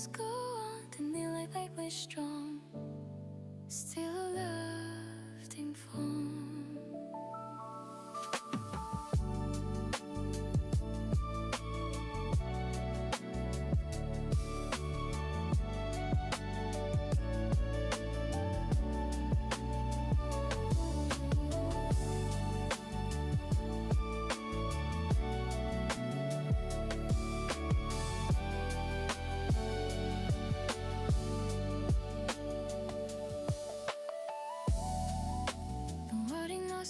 must go on, then the light we're strong, still loved in form.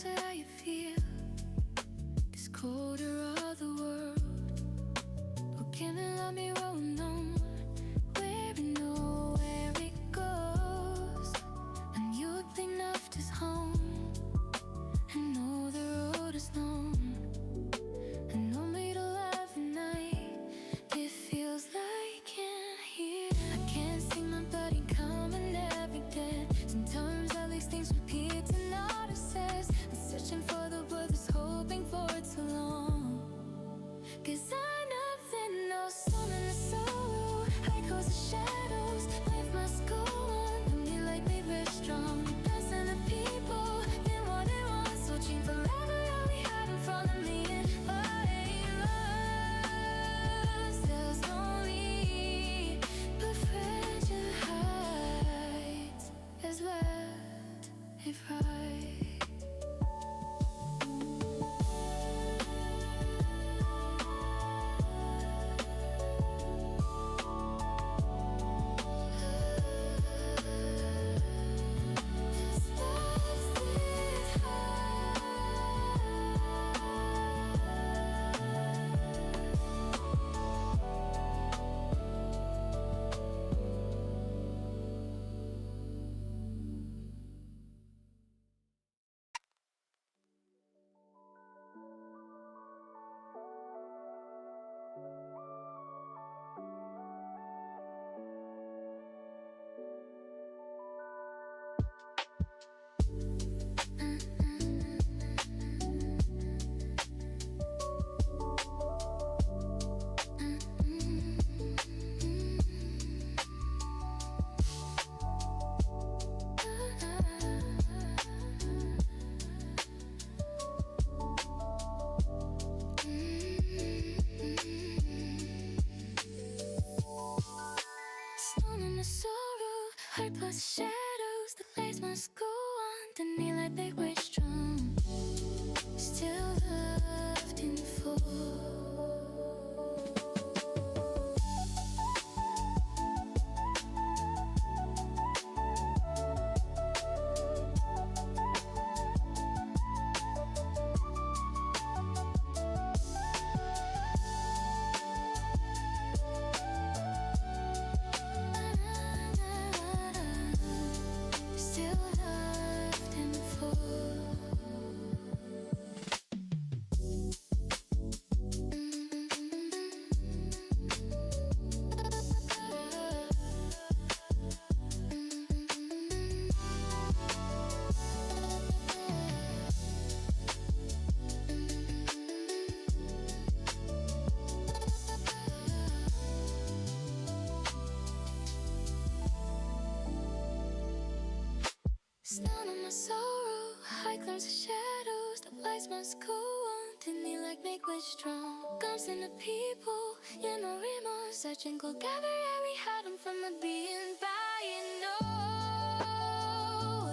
How you feel this quarter of the world, looking at me rolling on, where we know where it goes. And you'd be left as home, and know the road is known, and no me to laugh at night. It feels like in here I can't see my body coming every day. Sometimes all these things repeat and not says, searching for the word that's hoping for it so long. 'Cause I nothing, no sun in the sorrow, I cause the shadows, life must go on. And me like me we're strong, dancing the people, in what it was, searching forever all we had in front of me. And there's no need, but fragile heights is left if right. Heart plus shadows, the lights must go on. The knee like they were strong, still loved in full. None of my sorrow, high climbs the shadows, the lights must go on. Didn't me like make we strong, comes in the people, you know remorse, searching could gather, yeah, we had them from the being by, you know.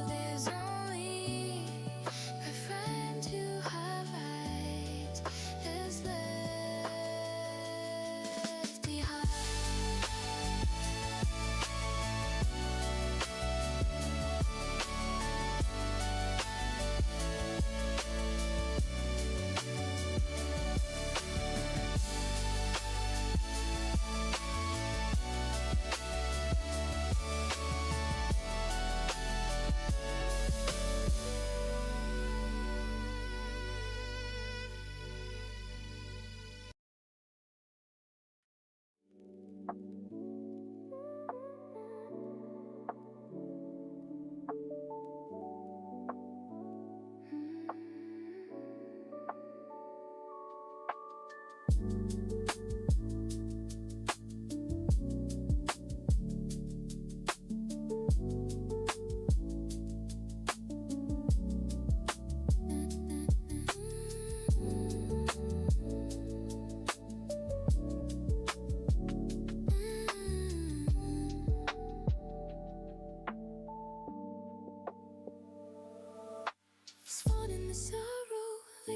There's only a friend to have right is left behind.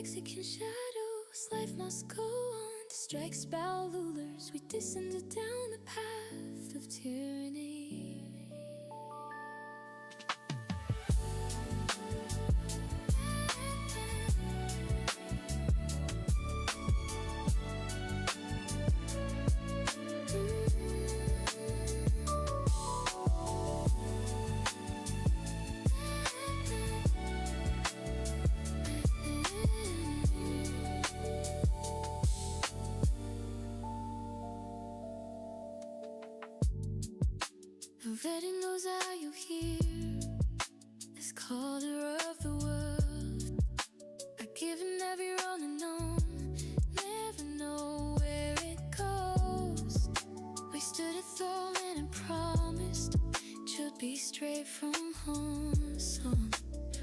Mexican shadows, life must go on. To strike spell rulers, we descended down the path of tyranny. Already knows how you hear this caller of the world. I've given every wrong and known, never know where it goes. We stood at Thorland and promised should be straight from home. Song,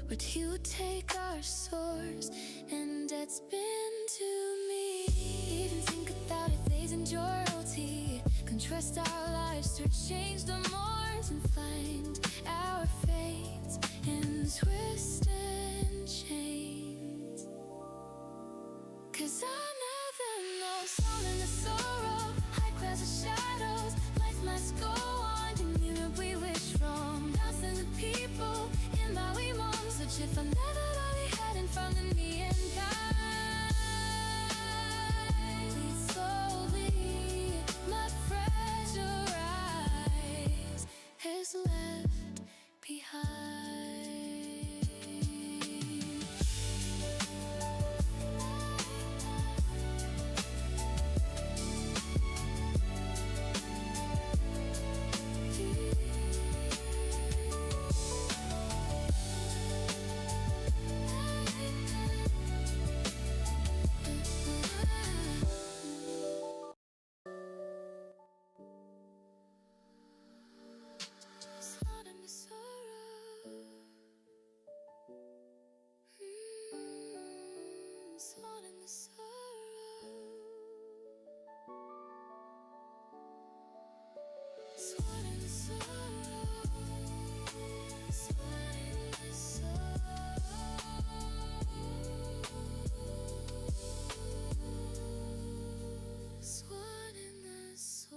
but he would take our swords, and that's been to me. Even think about it, days in royalty. Contrast our lives to change the mores and find our fate in twists and chains. 'Cause I never know, soul in the sorrow, high clouds of shadows, life must go on. And even we wish from nothing the people in my way mom. Such if I never really had in front of me and is left behind. Sworn in the sorrow, sworn in the sorrow, sworn in the sorrow, sworn in the soul.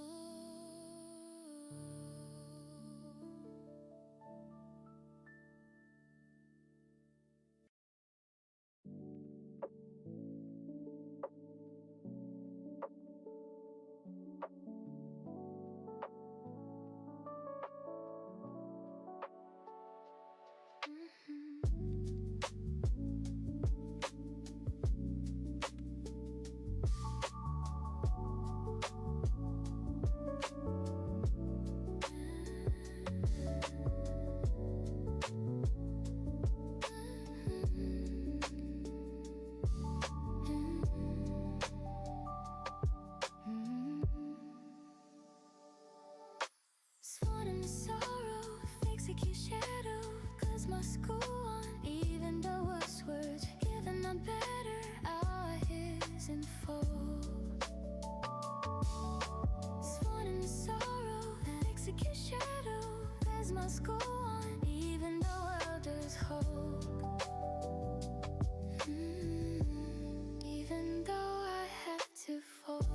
Sworn in the sorrow, execute shadow, 'cause must go on. Even the worst words, given are better, are his in full. Sworn in the sorrow, execute shadow, 'cause must go on. Even the world is hope. Even though I have to fall.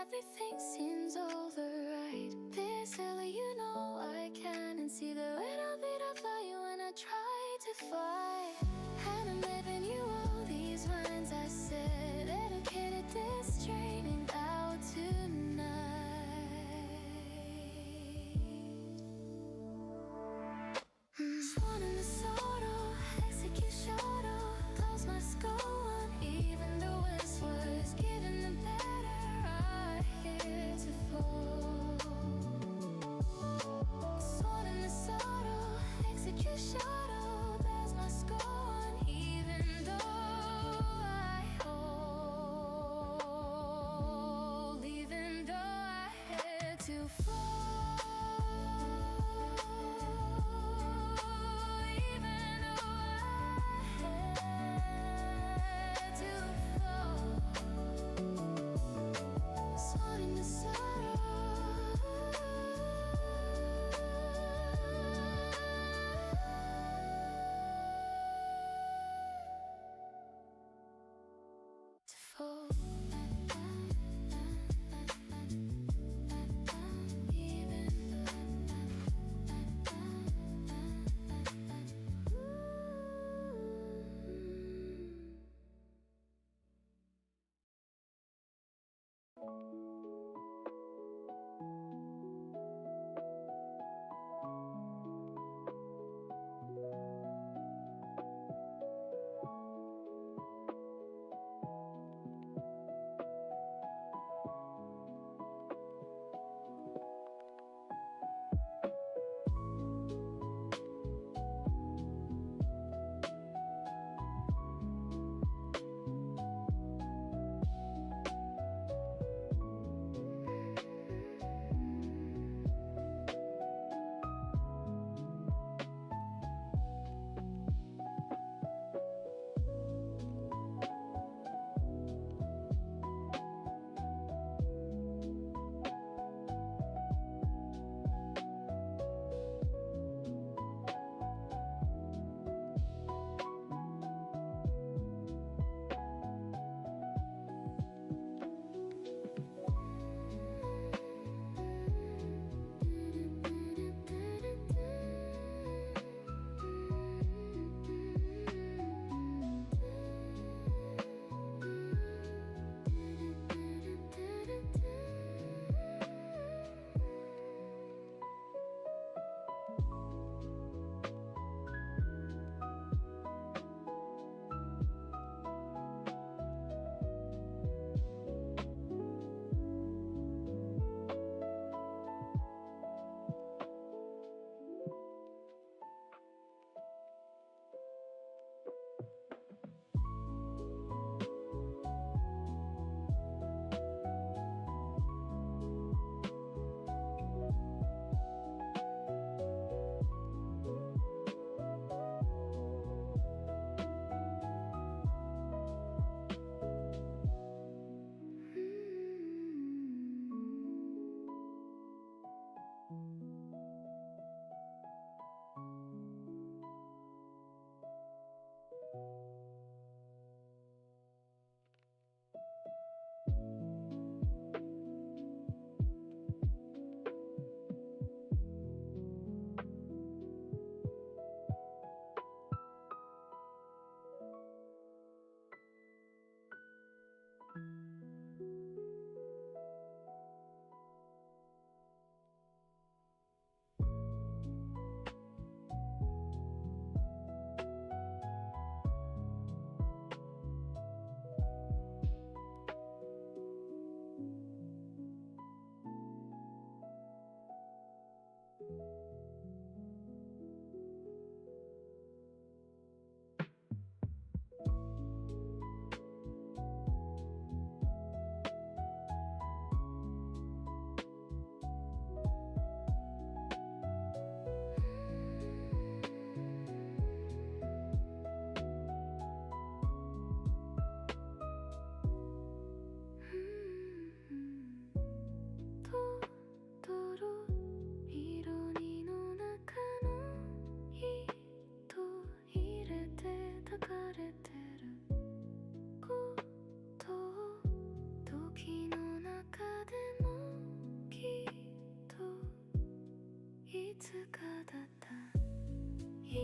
Everything seems alright. This early, you know I can see the little bit of light when I try to fight. And I'm living you all these lines I said, dedicated this training out tonight.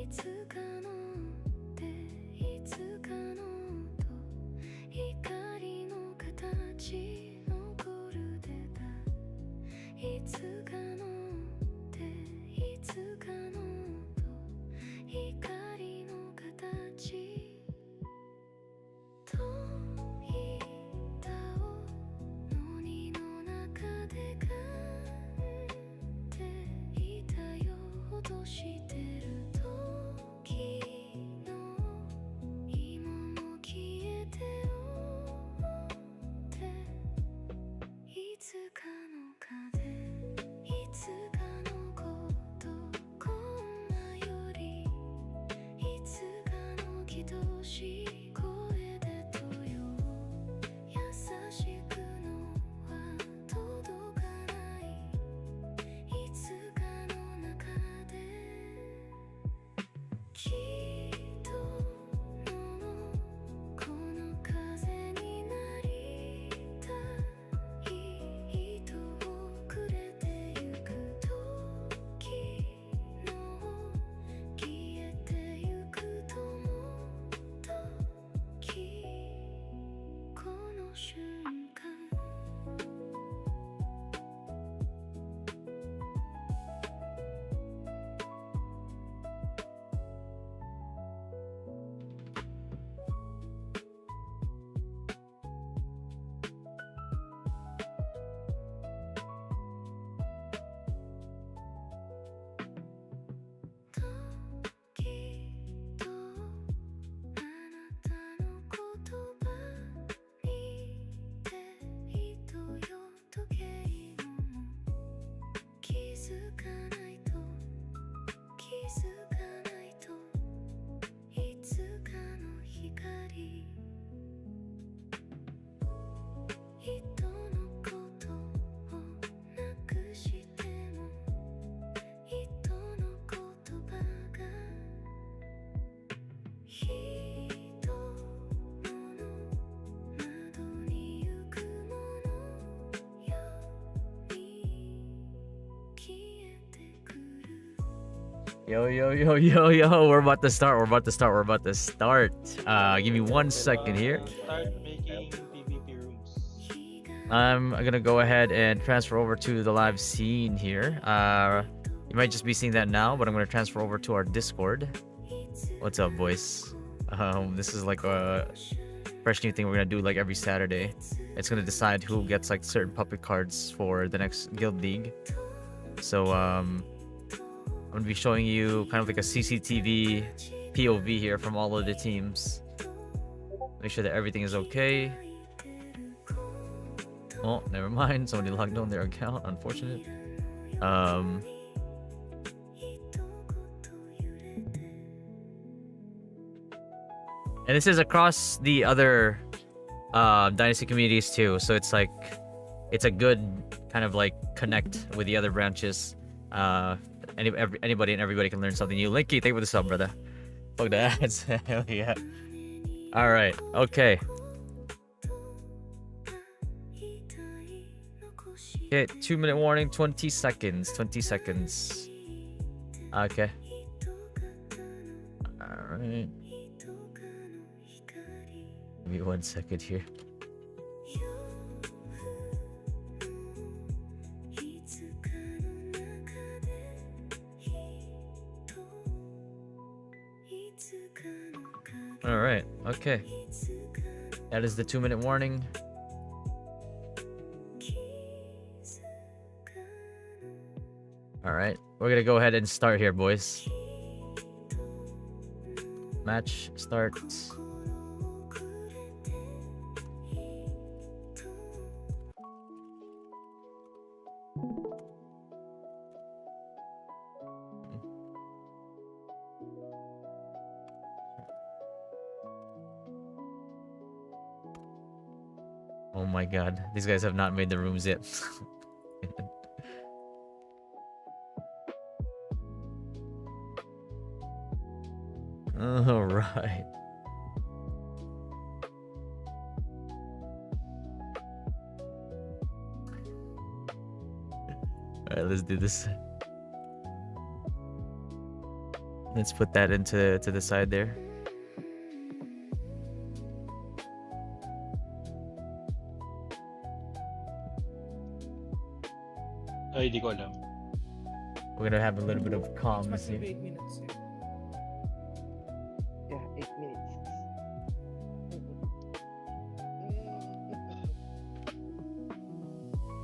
つかの手いつかの音光の形残るデータいつかの手いつかの音光の形といたを森の中で噛んでいたよとしてる時の今も消えておっていつかの風いつかのことこんなよりいつかの気としい声で問よ優しくのは届かないいつかの中できっとのこの風になりたい糸をくれてゆく時の消えてゆくとも時この瞬間きっとあなたの言葉にて糸よ時計のも気づかないと気づかないといつかの光人のことをなくしても人の言葉が人の窓に行くものように消えてくる Yo, yo, yo, yo, yo, we're about to start. Give me 1 second here. Start making PvP rooms. I'm gonna go ahead and transfer over to the live scene here. You might just be seeing that now, but I'm gonna transfer over to our Discord. What's up, boys? This is like a fresh new thing we're gonna do like every Saturday. It's gonna decide who gets like certain puppet cards for the next guild league. So I'm gonna be showing you kind of like a CCTV POV here from all of the teams. Make sure that everything is okay. Oh, never mind. Somebody logged on their account. Unfortunate. And this is across the other Dynasty communities too. So it's like, it's a good kind of like connect with the other branches. Anybody and everybody can learn something new. Linky, thank you for the sub, brother. Fuck the ads. Hell yeah. Alright, okay. Okay, 2-minute warning, 20 seconds. 20 seconds. Okay. Alright. Give me 1 second here. Alright, okay. That is the 2-minute warning. Alright, we're gonna go ahead and start here, boys. Match starts. Oh my god, these guys have not made the rooms yet. Alright. Alright, let's do this. Let's put that into to the side there. Ay, di ko alam. We're gonna have a little bit of It's calmness must be here. 8 minutes. Yeah, 8 minutes.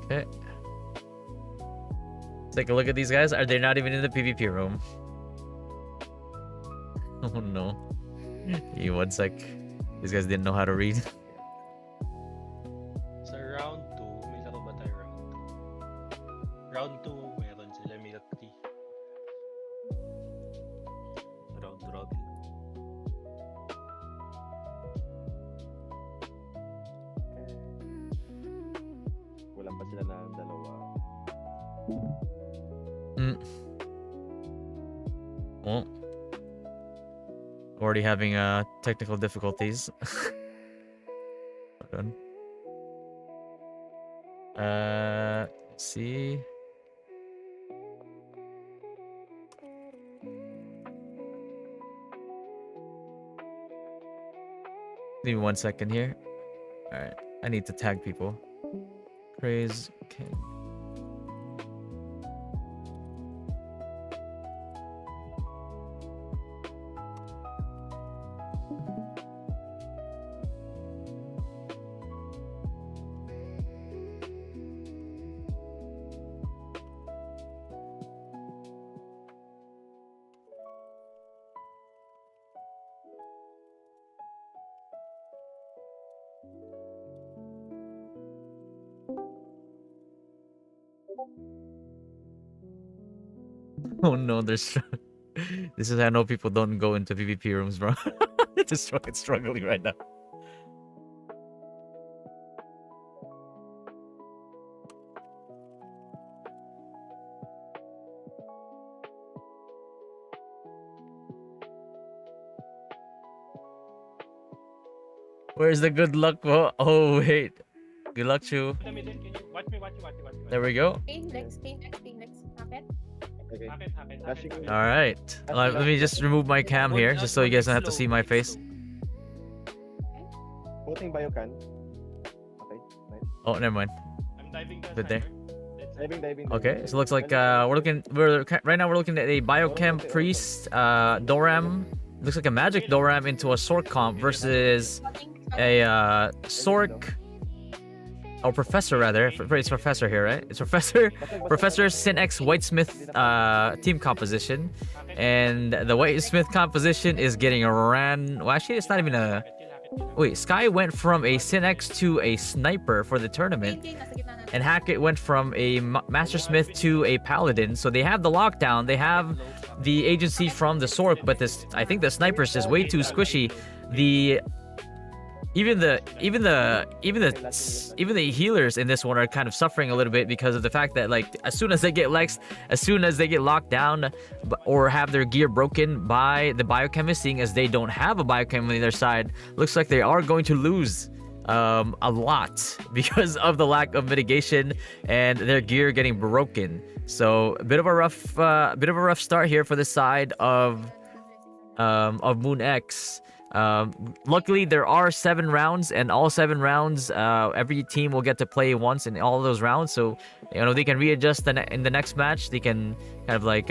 Okay. Let's take a look at these guys. Are they not even in the PvP room? Oh no. Hey, 1 sec. These guys didn't know how to read. Sa round 2, may laro ba tayo round 2? Round 2, meron sila milk tea. Round robin. Wala pa sila na dalawa. Oh. Already having technical difficulties. Hold on. Let's see. Give me 1 second here. Alright. I need to tag people. Praise King. Oh no, there's this is how I know people don't go into PvP rooms, bro. It's struggling right now. Where's the good luck? Oh wait. Good luck, Chu. Can you watch me? There we go. Next. Happen. Okay. Happen. Flashing. All right. Let me just remove my cam here, just so you guys don't have to see my face. Voting Biocan. Okay, nice. Oh, never mind. I'm diving the Good there. sniper. Diving. Okay, so it looks like right now we're looking at a biochem priest Doram. Looks like a magic Doram into a Sork comp versus a Sork or Professor rather. It's Professor here, right? It's Professor Sin-X Whitesmith team composition, and the Whitesmith composition is getting ran. Well, actually, it's not even a. Wait, Sky went from a Sin-X to a Sniper for the tournament, and Hackett went from a Mastersmith to a Paladin. So they have the lockdown, they have the agency from the Sork, but I think the Sniper is just way too squishy. Even the healers in this one are kind of suffering a little bit because of the fact that, like, as soon as they get locked down or have their gear broken by the biochemist, seeing as they don't have a biochem on their side, looks like they are going to lose a lot because of the lack of mitigation and their gear getting broken. So a bit of a rough start here for the side of Moon X. Luckily there are 7 rounds, and all 7 rounds every team will get to play once in all of those rounds, so they can readjust in the next match. They can kind of like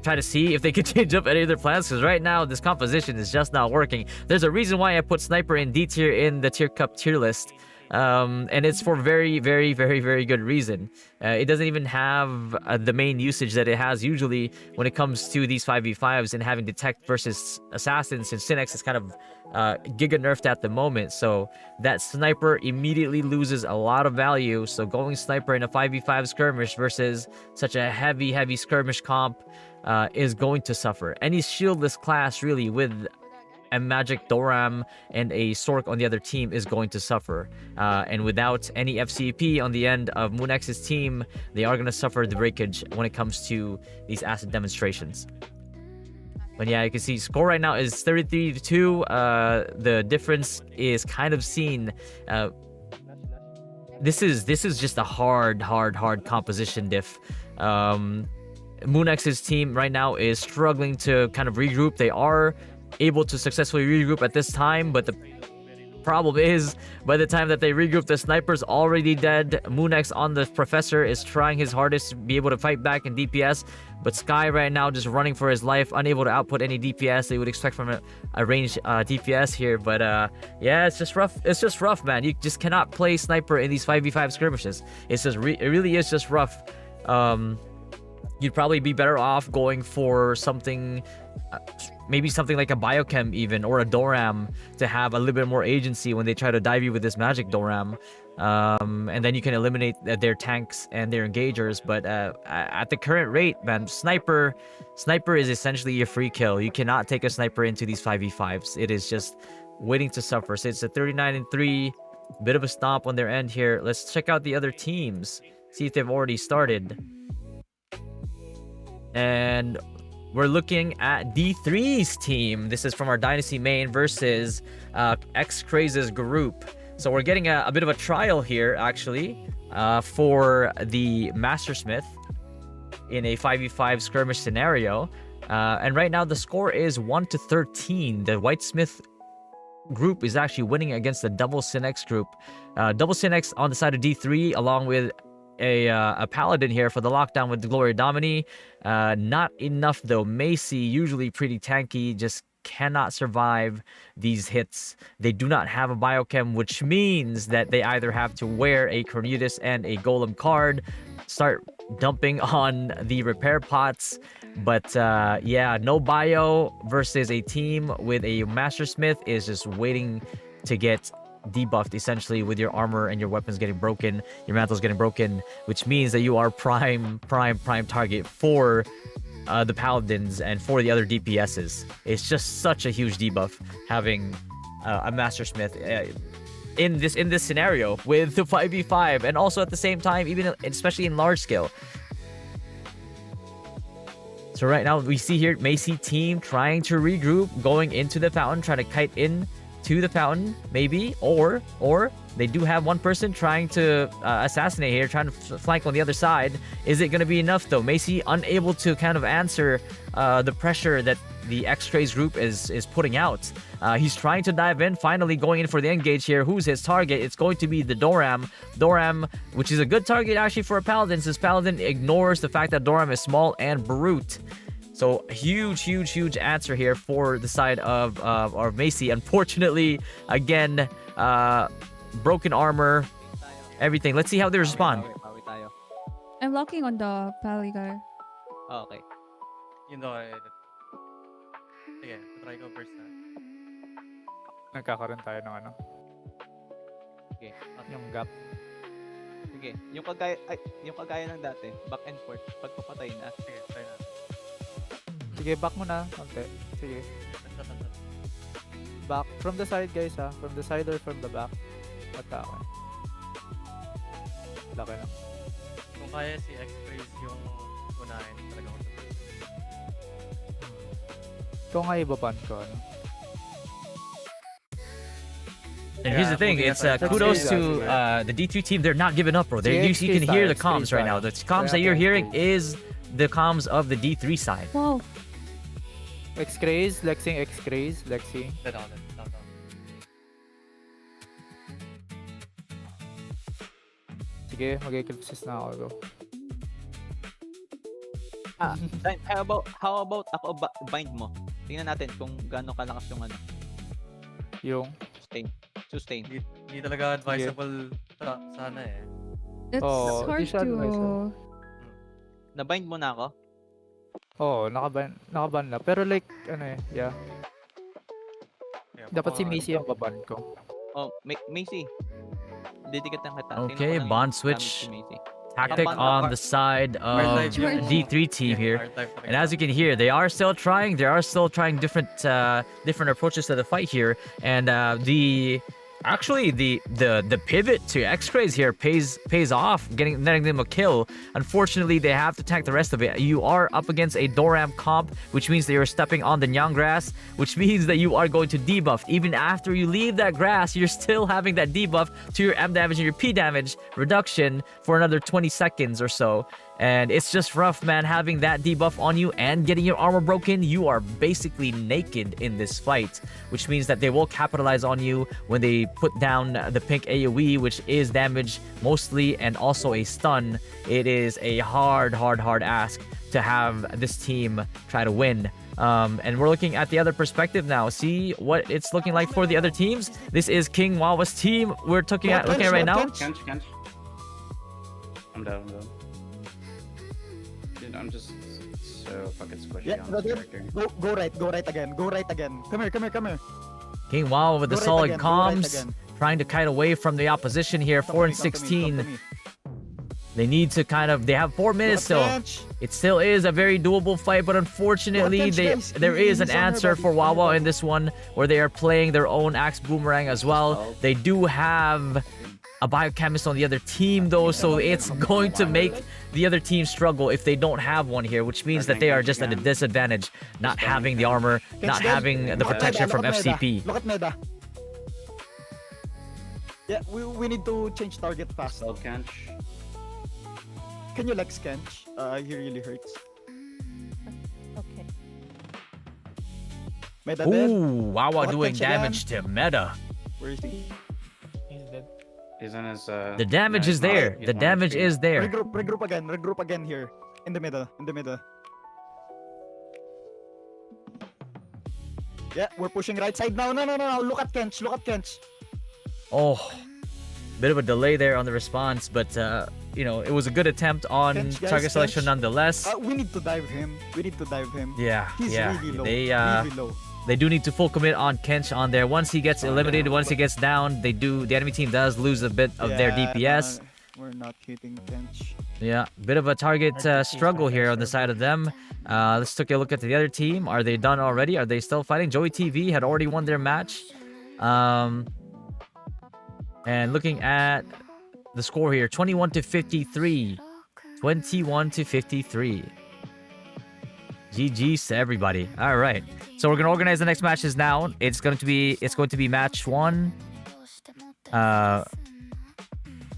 try to see if they can change up any of their plans, because right now this composition is just not working. There's a reason why I put Sniper in D tier in the tier cup tier list, and it's for very good reason. It doesn't even have the main usage that it has usually when it comes to these 5v5s and having detect versus assassin, since Sin-X is kind of giga nerfed at the moment. So that Sniper immediately loses a lot of value. So going Sniper in a 5v5 skirmish versus such a heavy skirmish comp is going to suffer. Any shieldless class really with a magic Doram and a Sork on the other team is going to suffer, and without any FCP on the end of Moon X's team, they are going to suffer the breakage when it comes to these asset demonstrations. But yeah, you can see score right now is 33-2. The difference is kind of seen. This is just a hard composition diff. Moonex's team right now is struggling to kind of regroup. They are able to successfully regroup at this time, but the problem is, by the time that they regroup, the sniper's already dead. Moonex on the professor is trying his hardest to be able to fight back in DPS, but Sky right now just running for his life, unable to output any DPS they would expect from a ranged DPS here. But yeah, it's just rough. It's just rough, man. You just cannot play sniper in these 5v5 skirmishes. It's just it really is just rough. You'd probably be better off going for something, maybe something like a biochem even, or a Doram, to have a little bit more agency when they try to dive you with this magic Doram. And then you can eliminate their tanks and their engagers. But at the current rate, man, sniper is essentially a free kill. You cannot take a sniper into these 5v5s. It is just waiting to suffer. So it's a 39-3, bit of a stomp on their end here. Let's check out the other teams, see if they've already started. And we're looking at D3's team. This is from our Dynasty main versus X-Craze's group. So we're getting a bit of a trial here, actually, for the Mastersmith in a 5v5 skirmish scenario. And right now the score is 1-13. The Whitesmith group is actually winning against the Double Synex group. Double Synex on the side of D3, along with a paladin here for the lockdown with the Gloria Domini. Not enough though. Macy, usually pretty tanky, just cannot survive these hits. They do not have a biochem, which means that they either have to wear a Cornutus and a Golem card, start dumping on the repair pots. But yeah, no bio versus a team with a Mastersmith is just waiting to get debuffed, essentially, with your armor and your weapons getting broken, your mantles getting broken, which means that you are prime target for the paladins and for the other DPSs. It's just such a huge debuff having a Mastersmith in this scenario with the 5v5, and also at the same time, even especially in large scale. So right now we see here Macy team trying to regroup, going into the fountain, trying to kite in to the fountain, maybe, or they do have one person trying to assassinate here, trying to flank on the other side. Is it going to be enough though? Macy unable to kind of answer the pressure that the X-Craze group is putting out. He's trying to dive in, finally going in for the engage here. Who's his target? It's going to be the Doram, which is a good target actually for a Paladin, since Paladin ignores the fact that Doram is small and brute. So huge answer here for the side of Macy. Unfortunately, again, broken armor, everything. Let's see how they respond. Pawi tayo. I'm locking on the pally guy. Okay. You know, sige, try ko first na. Nagkakaroon tayo ng ano, Okay. yung gap. Sige. Yung kagaya ng dati, back and forth, pagpapatay na. Sige, try na. Sige, back mo na. Okay. Sige. Back. From the side, guys, ha. From the side or from the back. Atake. Laki na. Kung kaya si X-Craze yung unahin, talaga ko sa Ito nga ibaban ko, ano. And here's the thing, it's kudos to the D3 team. They're not giving up, bro. You can hear the comms right now. The comms that you're hearing is the comms of the D3 side. Wow. X-Craze, Lexing, X-Craze, Lexing. down. Sige, mag-eclipses na ako, bro. How about ako bind mo? Tingnan natin kung gaano kalakas yung ano. Yung? Sustain. Hindi talaga advisable sana eh. It's Oh, hard di siya advisable. to... Na-bind mo na ako? Oo, nakaban na. Pero like, ano eh, yeah. Dapat si Macy ang baban ko. Oh, Macy. Didikit lang kita. Tingnan Okay, ko lang bond yung switch. damage ni Macy. Tactic on the side of D3 team here. And as you can hear, they are still trying. Different approaches to the fight here. And the pivot to X-Craze here pays off, netting them a kill. Unfortunately, they have to tank the rest of it. You are up against a Doram comp, which means that you're stepping on the Nyang grass, which means that you are going to debuff. Even after you leave that grass, you're still having that debuff to your M damage and your P damage reduction for another 20 seconds or so. And it's just rough, man, having that debuff on you and getting your armor broken. You are basically naked in this fight, which means that they will capitalize on you when they put down the pink AoE, which is damage mostly and also a stun. It is a hard ask to have this team try to win. And we're looking at the other perspective now. See what it's looking like for the other teams. This is King Wawa's team. We're looking at it right now. Can't. I'm down. Dude, I'm just so fucking squishy on this character. Go right again. Come here. King Wawa with the Go right solid again, go right comms, again. trying to kite away from the opposition here. 4 and 16. They need to they have 4 minutes still. It still is a very doable fight, but unfortunately, there is an answer for Wawa in this one, where they are playing their own Axe Boomerang as well. They do have a Biochemist on the other team, though, so it's going to make the other team struggle if they don't have one here, which means that they are just at a disadvantage, not having the armor, not having the protection from FCP. Look at Meda. Yeah, we need to change target fast. Self canch. Can you Lex Kench? He really hurts. Okay. Meda dead. Ooh, Wawa What doing catch again? damage to Meta. Where is he? He's dead. He's in his. The damage is there. The damage is there. Regroup again here. In the middle. Yeah, we're pushing right side now. No. Look at Kench. Oh, bit of a delay there on the response, but it was a good attempt on Kench, guys, target selection Kench. nonetheless. We need to dive him. Yeah, He's really low. They really low. they do need to full commit on Kench on there. Once he gets eliminated, once he gets down, the enemy team does lose a bit of their DPS. We're not hitting Kench. Yeah, bit of a target struggle here on the side of them. Let's take a look at the other team. Are they done already? Are they still fighting? Joey TV had already won their match. And looking at the score here, 21-53. 21-53. GG's to everybody. All right. So we're gonna organize the next matches now. It's going to be match 1.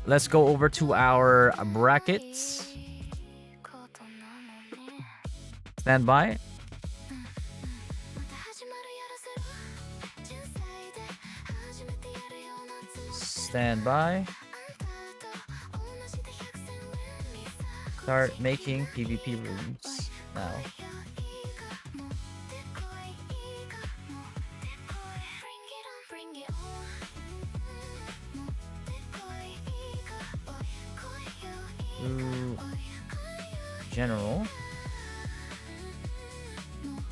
Let's go over to our brackets. Stand by. Stand by. Start making PvP rooms now. General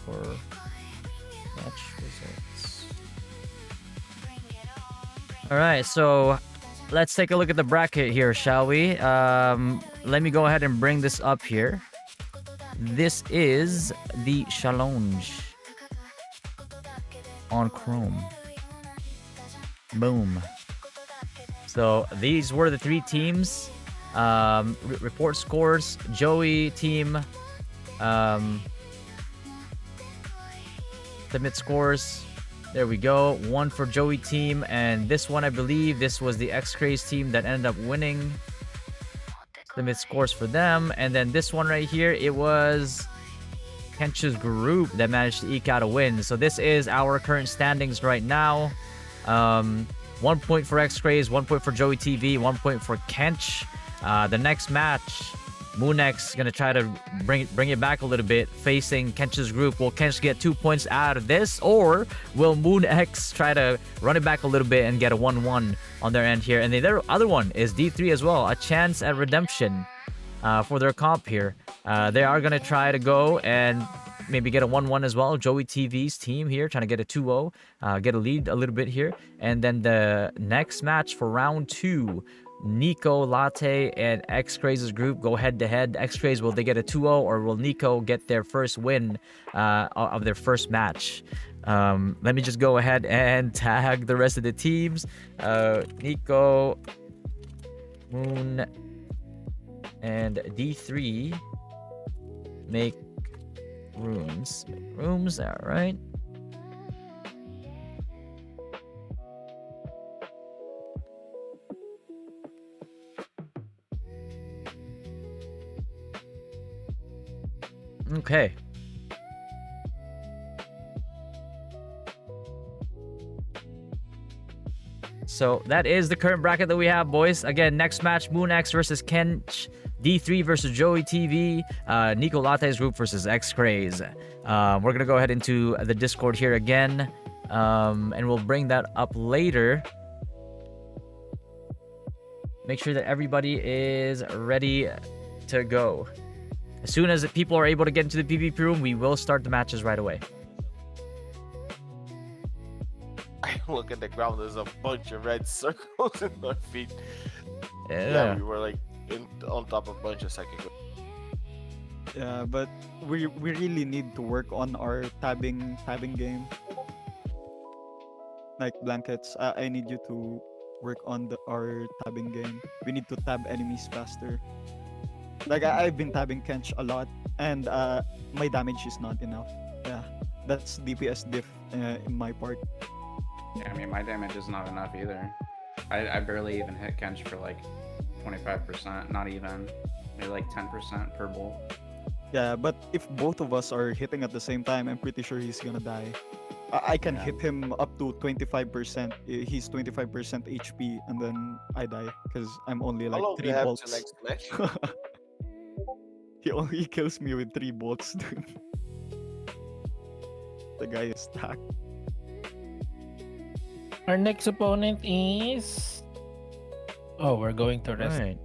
for match results. All right, so let's take a look at the bracket here, shall we? Let me go ahead and bring this up here. This is the challenge on Chrome. Boom. So these were the 3 teams. Report scores. Joey team. Submit scores. There we go. 1 for Joey team, and this one, I believe, this was the X-Craze team that ended up winning. Submit scores for them, and then this one right here, it was Kench's group that managed to eke out a win. So this is our current standings right now. 1 point for X-Craze, 1 point for Joey TV, 1 point for Kench. The next match, Moonex gonna try to bring it back a little bit, facing Kench's group. Will Kench get 2 points out of this, or will Moonex try to run it back a little bit and get a 1-1 on their end here? And the other one is D3 as well, a chance at redemption for their comp here. They are gonna try to go and maybe get a 1-1 as well. Joey TV's team here trying to get a 2-0, get a lead a little bit here. And then the next match for round 2, Nico, Latte, and X-Craze's group go head-to-head. X-Craze, will they get a 2-0, or will Nico get their first win of their first match? Let me just go ahead and tag the rest of the teams. Nico, Moon, and D3 make rooms. Rooms, all right. Okay. So that is the current bracket that we have, boys. Again, next match, MoonX versus Kench, D3 versus Joey TV, Nico Latte's group versus X Craze. We're gonna go ahead into the Discord here again, and we'll bring that up later. Make sure that everybody is ready to go. As soon as people are able to get into the PvP room, we will start the matches right away. I look at the ground, there's a bunch of red circles in our feet. Yeah. We were like on top of a bunch of second. Yeah, but we really need to work on our tabbing game. Like blankets, I need you to work on our tabbing game. We need to tab enemies faster. Like I've been tabbing Kench a lot, and my damage is not enough. Yeah, that's DPS diff in my part. Yeah, I mean, my damage is not enough either. I barely even hit Kench for like 25%, not even. Maybe like 10% per bolt. Yeah, but if both of us are hitting at the same time, I'm pretty sure he's gonna die. I can hit him up to 25%. He's 25% HP, and then I die because I'm only like 3 bolts. He only kills me with 3 bolts, dude. The guy is stacked. Our next opponent is... Oh, we're going to rest. Right.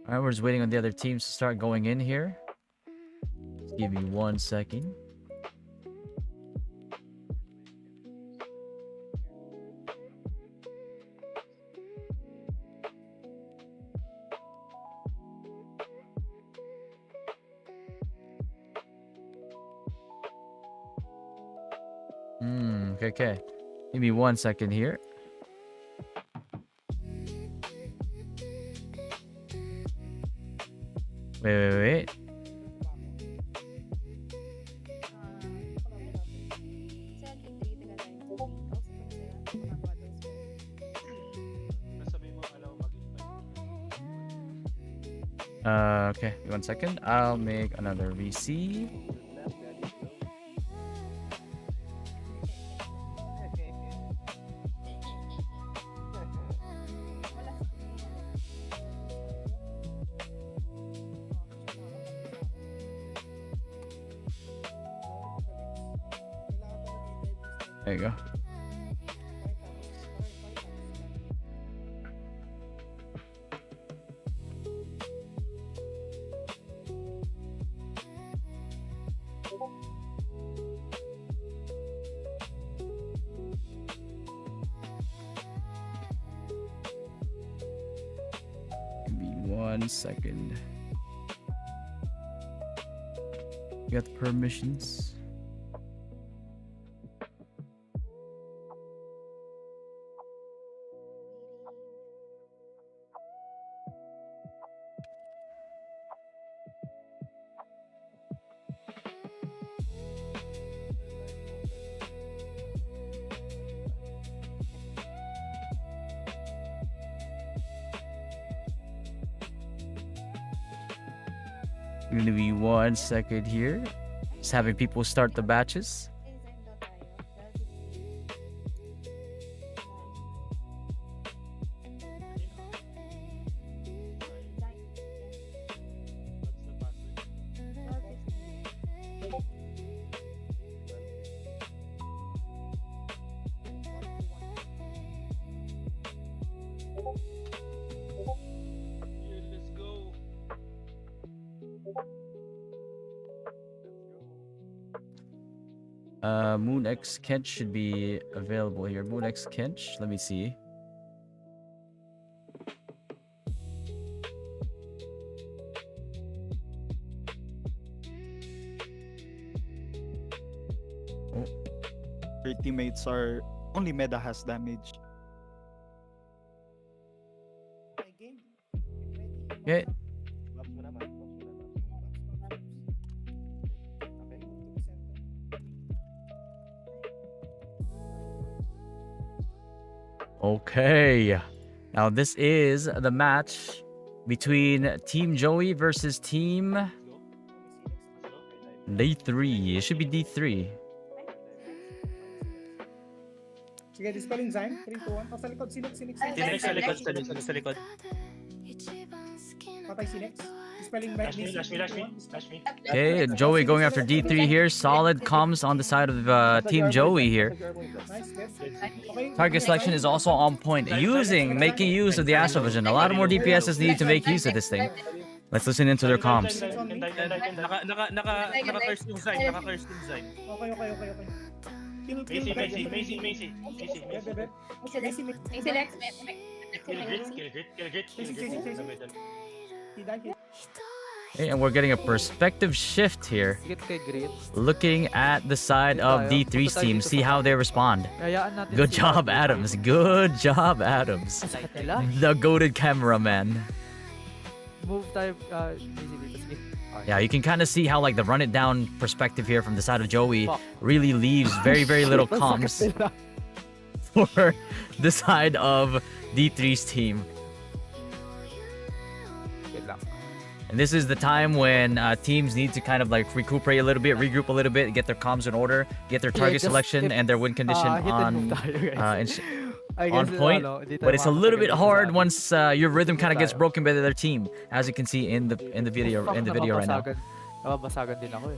Alright, we're just waiting on the other teams to start going in here. Just give me 1 second. Okay. Give me 1 second here. Wait. Okay, 1 second. I'll make another VC. There you go. Give me 1 second. You got the permissions. Gonna be 1 second here. Just having people start the batches. MoonX Kent should be available here. MoonX Kent, let me see. Your teammates are only Meda has damage. Okay. Okay. Now this is the match between Team Joey versus Team D3. It should be D3. Sige, dispelling Zyme. 3, 2, 1. Sa likod, Sinex. Sinex sa likod, sa likod. Patay Sinex. Dispelling back. Lash me. Okay, Joey going after D3 here. Solid comms on the side of Team Joey here. Nice, good. Okay. Target selection is also on point. Making use of the Astrovision. A lot more DPSs need to make use of this thing. Let's listen into their comms. Naka-curse yung Zyme. Okay. Kill. Macy. Kill grit. He died. Okay, and we're getting a perspective shift here. Get kay Grit. Looking at the side of D3's team, see how they respond. Hayaan natin Good sila. job, Adams. Good job, Adams. Sakit nila. The goated cameraman. Move tayo. Easy dito. Sige. Yeah, you can kind of see how like the run it down perspective here from the side of Joey really leaves very, very little comms for the side of D3's team. And this is the time when teams need to kind of like recuperate a little bit, regroup a little bit, get their comms in order, get their target selection and their win condition on point. But it's a little bit hard once your rhythm kind of gets broken by the other team, as you can see in the video right now. Nababasagan din ako eh.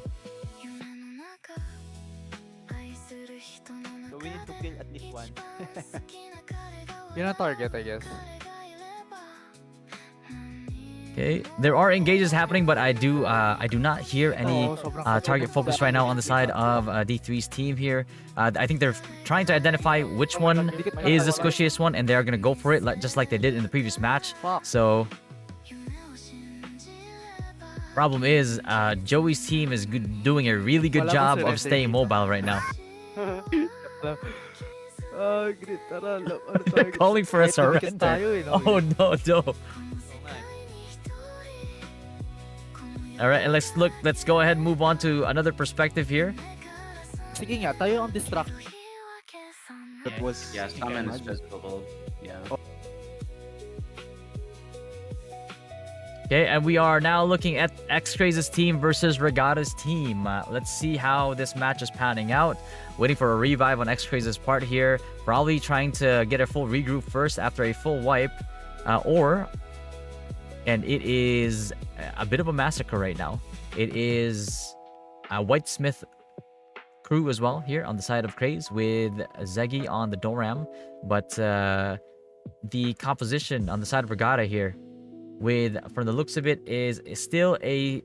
So we need to kill at least one. Yun ang target, I guess. Okay, there are engages happening, but I do not hear any target focus right now on the side of D3's team here. I think they're trying to identify which one is the squishiest one, and they're gonna go for it, just like they did in the previous match. So, problem is, Joey's team is doing a really good job of staying mobile right now. They're calling for a surrender. Oh no. All right, and let's go ahead and move on to another perspective here. Sige nga, tayo ang distract. That was summon is visible. Yeah. Okay, and we are now looking at X-Craze's team versus Regatta's team. Let's see how this match is panning out. Waiting for a revive on X-Craze's part here. Probably trying to get a full regroup first after a full wipe. And it is a bit of a massacre right now. It is a Whitesmith crew as well here on the side of Craze with Zegi on the Doram. But the composition on the side of Regatta here, from the looks of it, is still a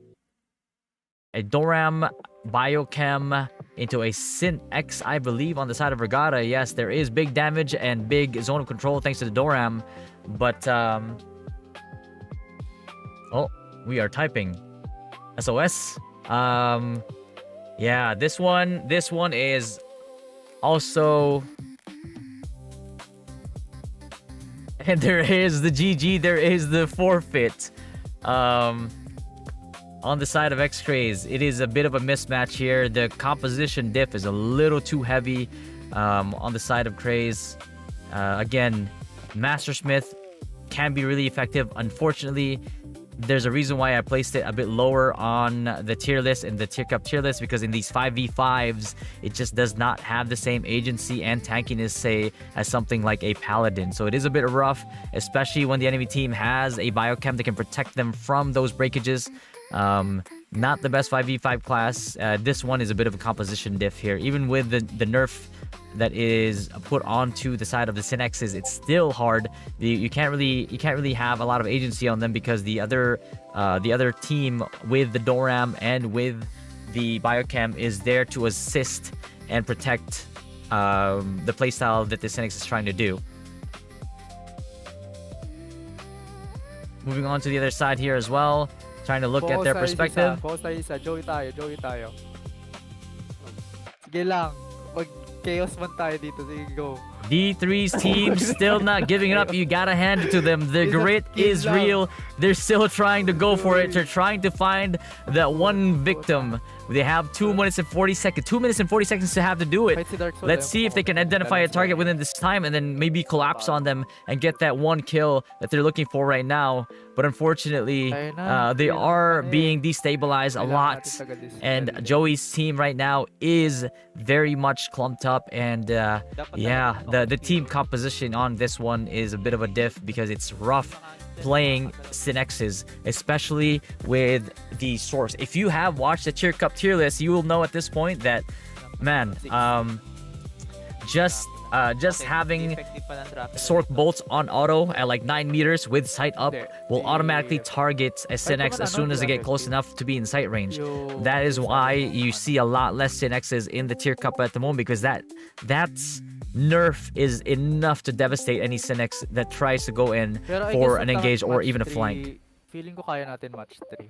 Doram Biochem into a Sin X, I believe, on the side of Regatta. Yes, there is big damage and big zone of control thanks to the Doram. But oh, we are typing SOS. Yeah, this one is also, and there is the GG, there is the forfeit. On the side of X-Craze, it is a bit of a mismatch here. The composition diff is a little too heavy on the side of Craze. Again, Mastersmith can be really effective. Unfortunately, there's a reason why I placed it a bit lower on the tier list and the tier cup tier list, because in these 5v5s, it just does not have the same agency and tankiness, say, as something like a Paladin. So it is a bit rough, especially when the enemy team has a Biochem that can protect them from those breakages. Not the best 5v5 class. This one is a bit of a composition diff here. Even with the nerf that is put onto the side of the Synexes, it's still hard. You can't really have a lot of agency on them, because the other team with the Doram and with the Biochem is there to assist and protect the playstyle that the Synex is trying to do. Moving on to the other side here as well, trying to look at their perspective. Joey tayo. Sige lang. Chaos man tayo dito. Sige, go. D3's team still not giving it up. You gotta hand it to them. The grit is real. they're still trying to go for it. They're trying to find that one victim. They have 2 minutes and 40 seconds. 2 minutes and 40 seconds to have to do it. Let's see if they can identify a target within this time and then maybe collapse on them and get that one kill that they're looking for right now. But unfortunately, they are being destabilized a lot. And Joey's team right now is very much clumped up. And yeah, the team composition on this one is a bit of a diff because it's rough playing Synexes, especially with the source. If you have watched the Tier Cup tier list, you will know at this point that, man, just having Sork bolts on auto at like 9 meters with sight up will automatically target a Synex as soon as they get close enough to be in sight range. That is why you see a lot less Synexes in the Tier Cup at the moment, because that's nerf is enough to devastate any Synex that tries to go in for an engage or even a flank. Feeling ko kaya natin match 3.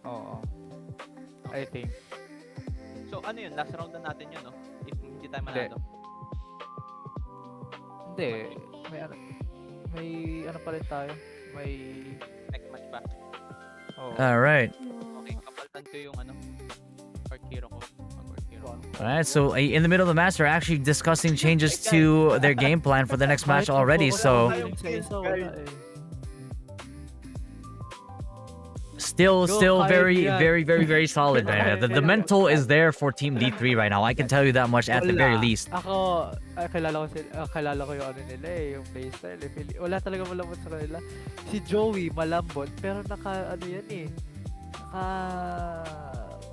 Oo. I think. So ano yun? Last round na natin yun, no? If hindi tayo manalo. Hindi. May ano pa rin tayo. May next match pa. Oh. Alright. Okay, kapalitan ko yung ano, Arc Hero ko. Alright, so in the middle of the match, they're actually discussing changes to their game plan for the next match already. So still very solid, man. The mental is there for Team D3 right now. I can tell you that much at the very least. Ako, kilala ko yung ano nila eh, yung playstyle eh. Wala talaga malambot sa kanila. Si Joey malambot, pero naka ano yan eh. Naka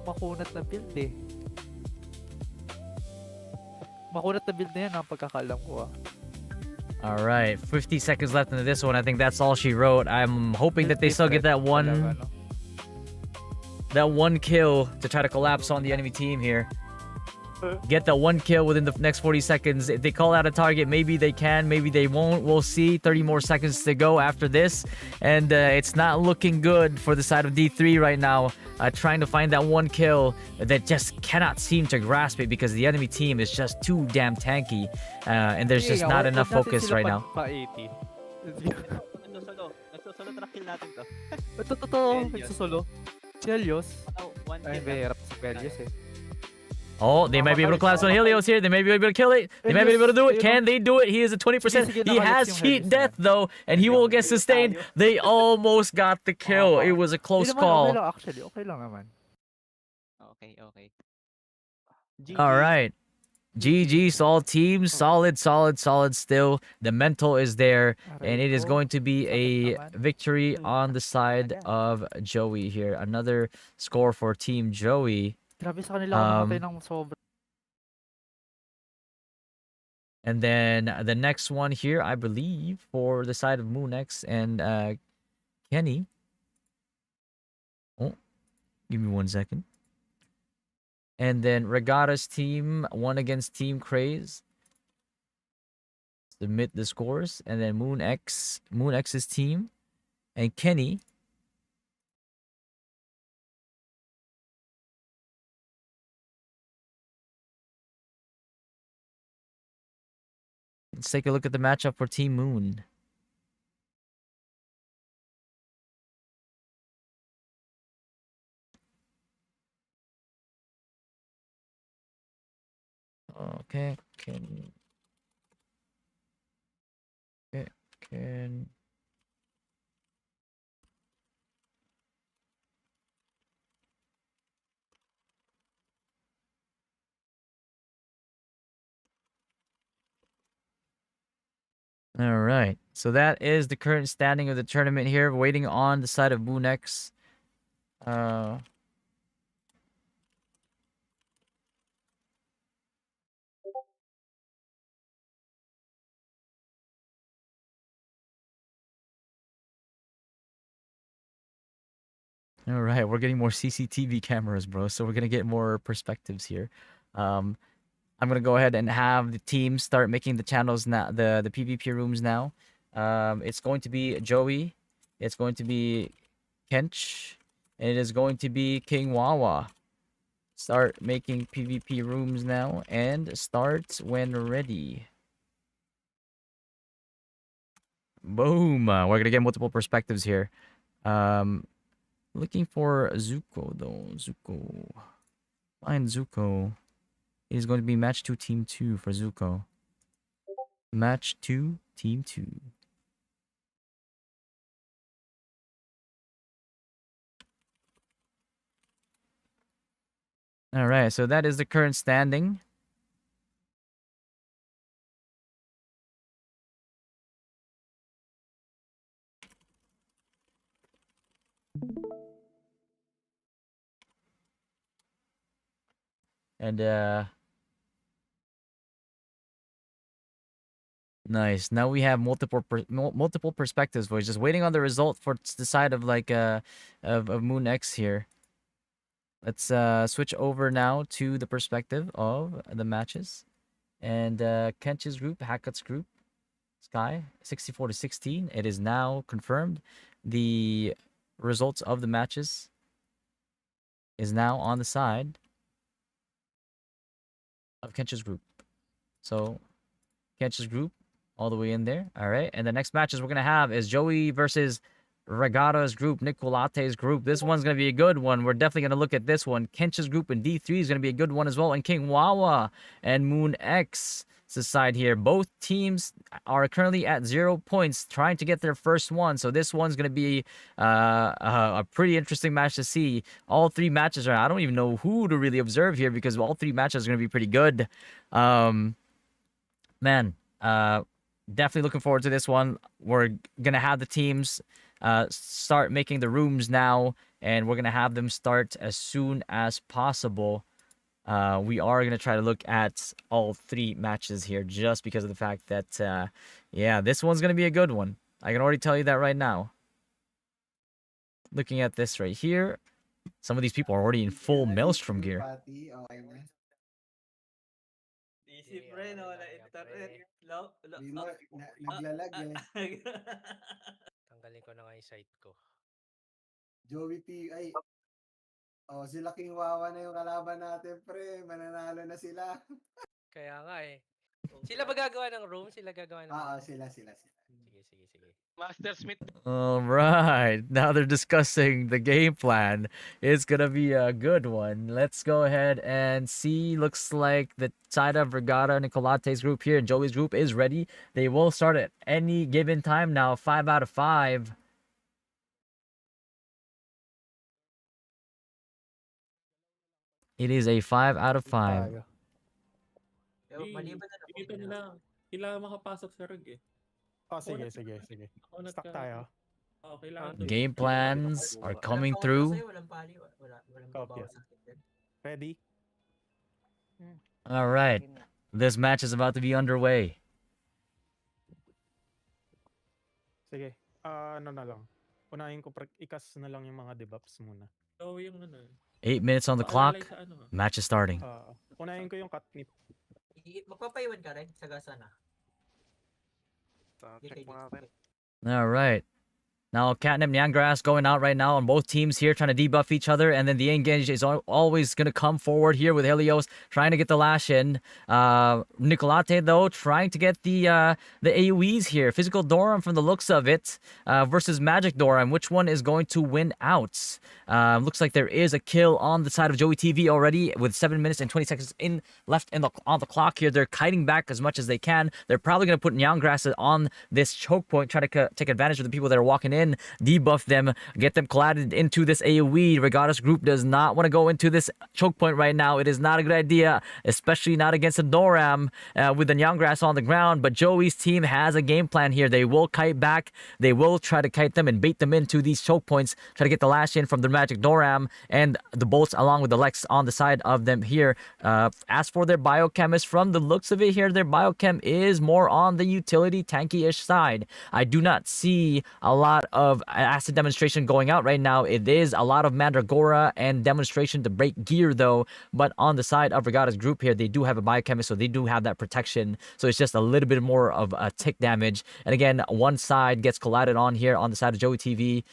makunat na build eh. Makunat na build na yan ang pagkakalam ko ah. Alright, 50 seconds left into this one. I think that's all she wrote. I'm hoping that they still get that one kill to try to collapse on the enemy team here. Get that one kill within the next 40 seconds. If they call out a target, maybe they can, maybe they won't. We'll see. 30 more seconds to go after this. And it's not looking good for the side of D3 right now. Trying to find that one kill that just cannot seem to grasp it because the enemy team is just too damn tanky. And there's just not enough focus right now. Nagsosolo track kill natin to. Totoo, nagsosolo. Chelios. Ay, mahirap si Chelios eh. Oh, they might be able to collapse on Helios here. They may be able to kill it. They might be able to do it. Can they do it? He is at 20%. He has heat death, though, and he will get sustained. They almost got the kill. It was a close call. Actually, okay lang naman. Okay. All right. GG's all teams. Solid still. The mental is there, and it is going to be a victory on the side of Joey here. Another score for Team Joey. Grabe sa kanila ako ng sobra. And then the next one here, I believe, for the side of MoonX and Kenny. Oh, give me 1 second. And then Regatta's team won against Team Craze. Submit the scores. And then MoonX's team and Kenny. Let's take a look at the matchup for Team Moon. Okay, can all right, so that is the current standing of the tournament here. Waiting on the side of MoonX. All right, we're getting more CCTV cameras, bro. So we're gonna get more perspectives here. I'm gonna go ahead and have the team start making the channels now, the PvP rooms now. It's going to be Joey, it's going to be Kench, and it is going to be King Wawa. Start making PvP rooms now and start when ready. Boom. We're gonna get multiple perspectives here. Looking for Zuko though. Zuko. Find Zuko. It is going to be match 2, team 2 for Zuko. Match 2, team 2. All right, so that is the current standing. And nice. Now we have multiple perspectives. We're just waiting on the result for the side of like of Moon X here. Let's switch over now to the perspective of the matches. And Kench's group, Hackut's group, Sky, 64-16. It is now confirmed. The results of the matches is now on the side of Kench's group. So Kench's group all the way in there. All right. And the next matches we're going to have is Joey versus Regatta's group, Nicolate's group. This one's going to be a good one. We're definitely going to look at this one. Kench's group in D3 is going to be a good one as well. And King Wawa and Moon X side here. Both teams are currently at 0 points, trying to get their first one. So this one's going to be a pretty interesting match to see. All three matches are, I don't even know who to really observe here because all three matches are going to be pretty good. Man, definitely looking forward to this one. We're going to have the teams start making the rooms now, and we're going to have them start as soon as possible. We are going to try to look at all three matches here just because of the fact that, yeah, this one's going to be a good one. I can already tell you that right now. Looking at this right here, some of these people are already in full Maelstrom gear. Isip pre, nawala internet. Naglalag eh. Tanggalin ko na nga yung site ko. Joey P, ay. Oh, sila King Wawa na yung kalaban natin, pre. Mananalo na sila. Kaya nga eh. Sila ba gagawa ng room? Sila gagawa ng room? Oo, sila. Sige. Master Smith. All right. Now they're discussing the game plan. It's going to be a good one. Let's go ahead and see. Looks like the side of Regatta Nicolate's group here and Joey's group is ready. They will start at any given time now. 5 out of 5. It is a 5 out of 5. Dito nila. Kailangan makapasok sa rug eh. Oh, sige. Stuck tayo. Game plans are coming through. Ready? All right. This match is about to be underway. Sige. Ano na lang. Unahin ko, ikas na lang yung mga debuffs muna. 8 minutes on the clock. Match is starting. Unahin ko yung catnip. Magpapaiwan ka rin, sagasa na. All right. Now, Catnip Nyangrass going out right now on both teams here, trying to debuff each other. And then the engage is always going to come forward here with Helios, trying to get the lash in. Nicolate, though, trying to get the AoEs here. Physical Doram from the looks of it versus Magic Doram. Which one is going to win out? Looks like there is a kill on the side of Joey TV already with 7 minutes and 20 seconds left on the clock here. They're kiting back as much as they can. They're probably going to put Nyangrass on this choke point, try to take advantage of the people that are walking in, debuff them, get them collided into this AoE. Regatta's group does not want to go into this choke point right now. It is not a good idea, especially not against a Doram with the Nyangrass on the ground. But Joey's team has a game plan here. They will kite back. They will try to kite them and bait them into these choke points, try to get the lash in from the Magic Doram and the bolts along with the Lex on the side of them here. As for their biochemist, from the looks of it here, their biochem is more on the utility tanky-ish side. I do not see a lot lot of acid demonstration going out right now. It is a lot of Mandragora and demonstration to break gear though. But on the side of Regatta's group here, they do have a biochemist, so they do have that protection. So it's just a little bit more of a tick damage. And again, one side gets collided on here on the side of Joey TV.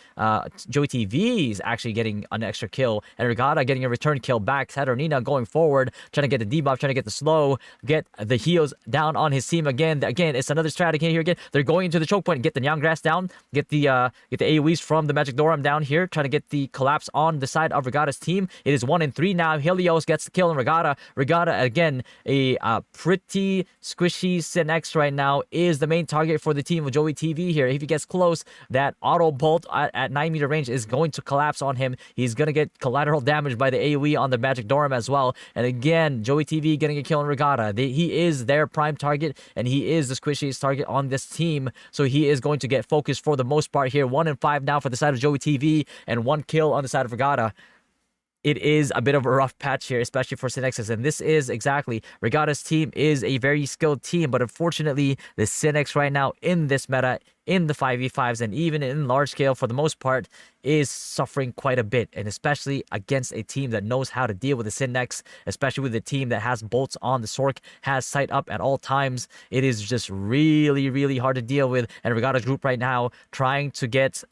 Joey TV is actually getting an extra kill, and Regatta getting a return kill back. Saturnina going forward, trying to get the debuff, trying to get the slow, get the heals down on his team again. Again, it's another strategy here again. They're going into the choke point, get the Nyang Grass down, get the AoEs from the Magic Doram down here, trying to get the collapse on the side of Regatta's team. It is 1-3 now. Helios gets the kill on Regatta. Regatta again, a pretty squishy Sin X right now, is the main target for the team of Joey TV here. If he gets close, that auto bolt at 9-meter range is going to collapse on him. He's going to get collateral damage by the AoE on the Magic Doram as well. And again, Joey TV getting a kill on Regatta. He is their prime target, and he is the squishiest target on this team. So he is going to get focused for the most part here. 1-5 now for the side of Joey TV, and 1 kill on the side of Regatta. It is a bit of a rough patch here, especially for Synexus. And this is exactly, Regatta's team is a very skilled team, but unfortunately, the Synex right now in this meta, in the 5v5s, and even in large scale for the most part, is suffering quite a bit. And especially against a team that knows how to deal with the Synex, especially with a team that has bolts on the Sork, has sight up at all times. It is just really, really hard to deal with. And Regatta's group right now trying to get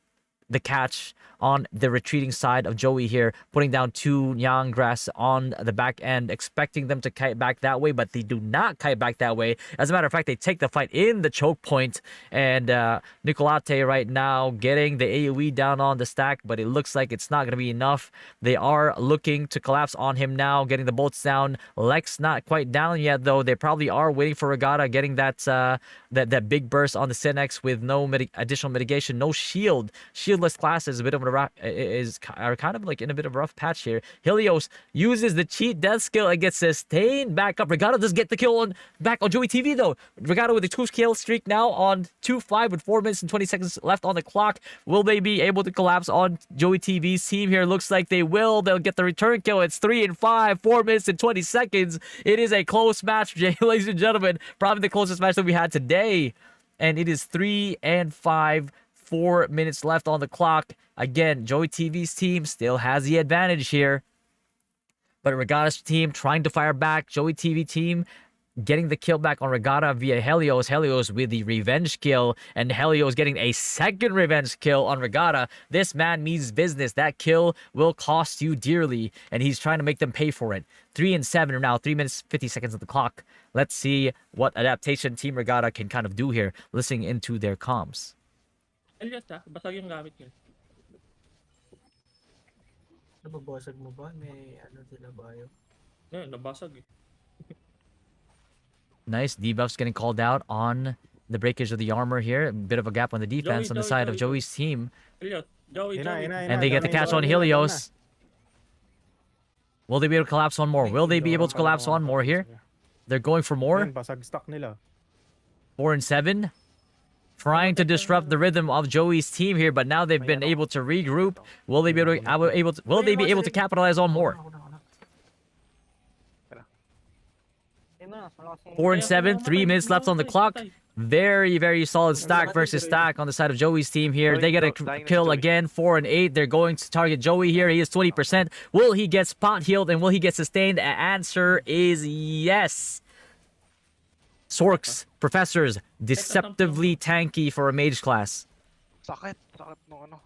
the catch on the retreating side of Joey here, putting down 2 Nyang Grass on the back end, expecting them to kite back that way, but they do not kite back that way. As a matter of fact, they take the fight in the choke point, and Nicolate right now getting the AoE down on the stack, but it looks like it's not going to be enough. They are looking to collapse on him now, getting the bolts down. Lex not quite down yet, though. They probably are waiting for Regatta, getting that that big burst on the Synex with no additional mitigation, no shield. Shieldless class is a bit of a are kind of like in a bit of a rough patch here. Helios uses the cheat death skill and gets sustained back up. Regatta does get the kill back on Joey TV though. Regatta with a 2-kill streak now on 2-5 with 4 minutes and 20 seconds left on the clock. Will they be able to collapse on Joey TV's team here? Looks like they will. They'll get the return kill. It's 3-5, 4 minutes and 20 seconds. It is a close match, ladies and gentlemen. Probably the closest match that we had today. And it is 3-5. 4 minutes left on the clock. Again, Joey TV's team still has the advantage here. But Regatta's team trying to fire back. Joey TV team getting the kill back on Regatta via Helios. Helios with the revenge kill. And Helios getting a second revenge kill on Regatta. This man means business. That kill will cost you dearly. And he's trying to make them pay for it. 3-7 now. 3 minutes, 50 seconds on the clock. Let's see what adaptation Team Regatta can kind of do here. Listening into their comms. Elias basag yung gamit niya. Nababasag mo ba? May ano sila bayo? Nabasag eh. Nice debuffs getting called out on the breakage of the armor here. A bit of a gap on the defense on the side of Joey's team. Elias, Joey. And they get the catch on Helios. Will they be able to collapse one more? Will they be able to collapse one more here? They're going for more. 4-7. Trying to disrupt the rhythm of Joey's team here, but now they've been able to regroup. Will they be able to capitalize on more? 4-7, 3 minutes left on the clock. Very, very solid stack versus stack on the side of Joey's team here. They get a kill again, 4-8. They're going to target Joey here. He is 20%. Will he get spot healed and will he get sustained? The answer is yes. Sorks, professors, deceptively tanky for a mage class. Sakit no ano.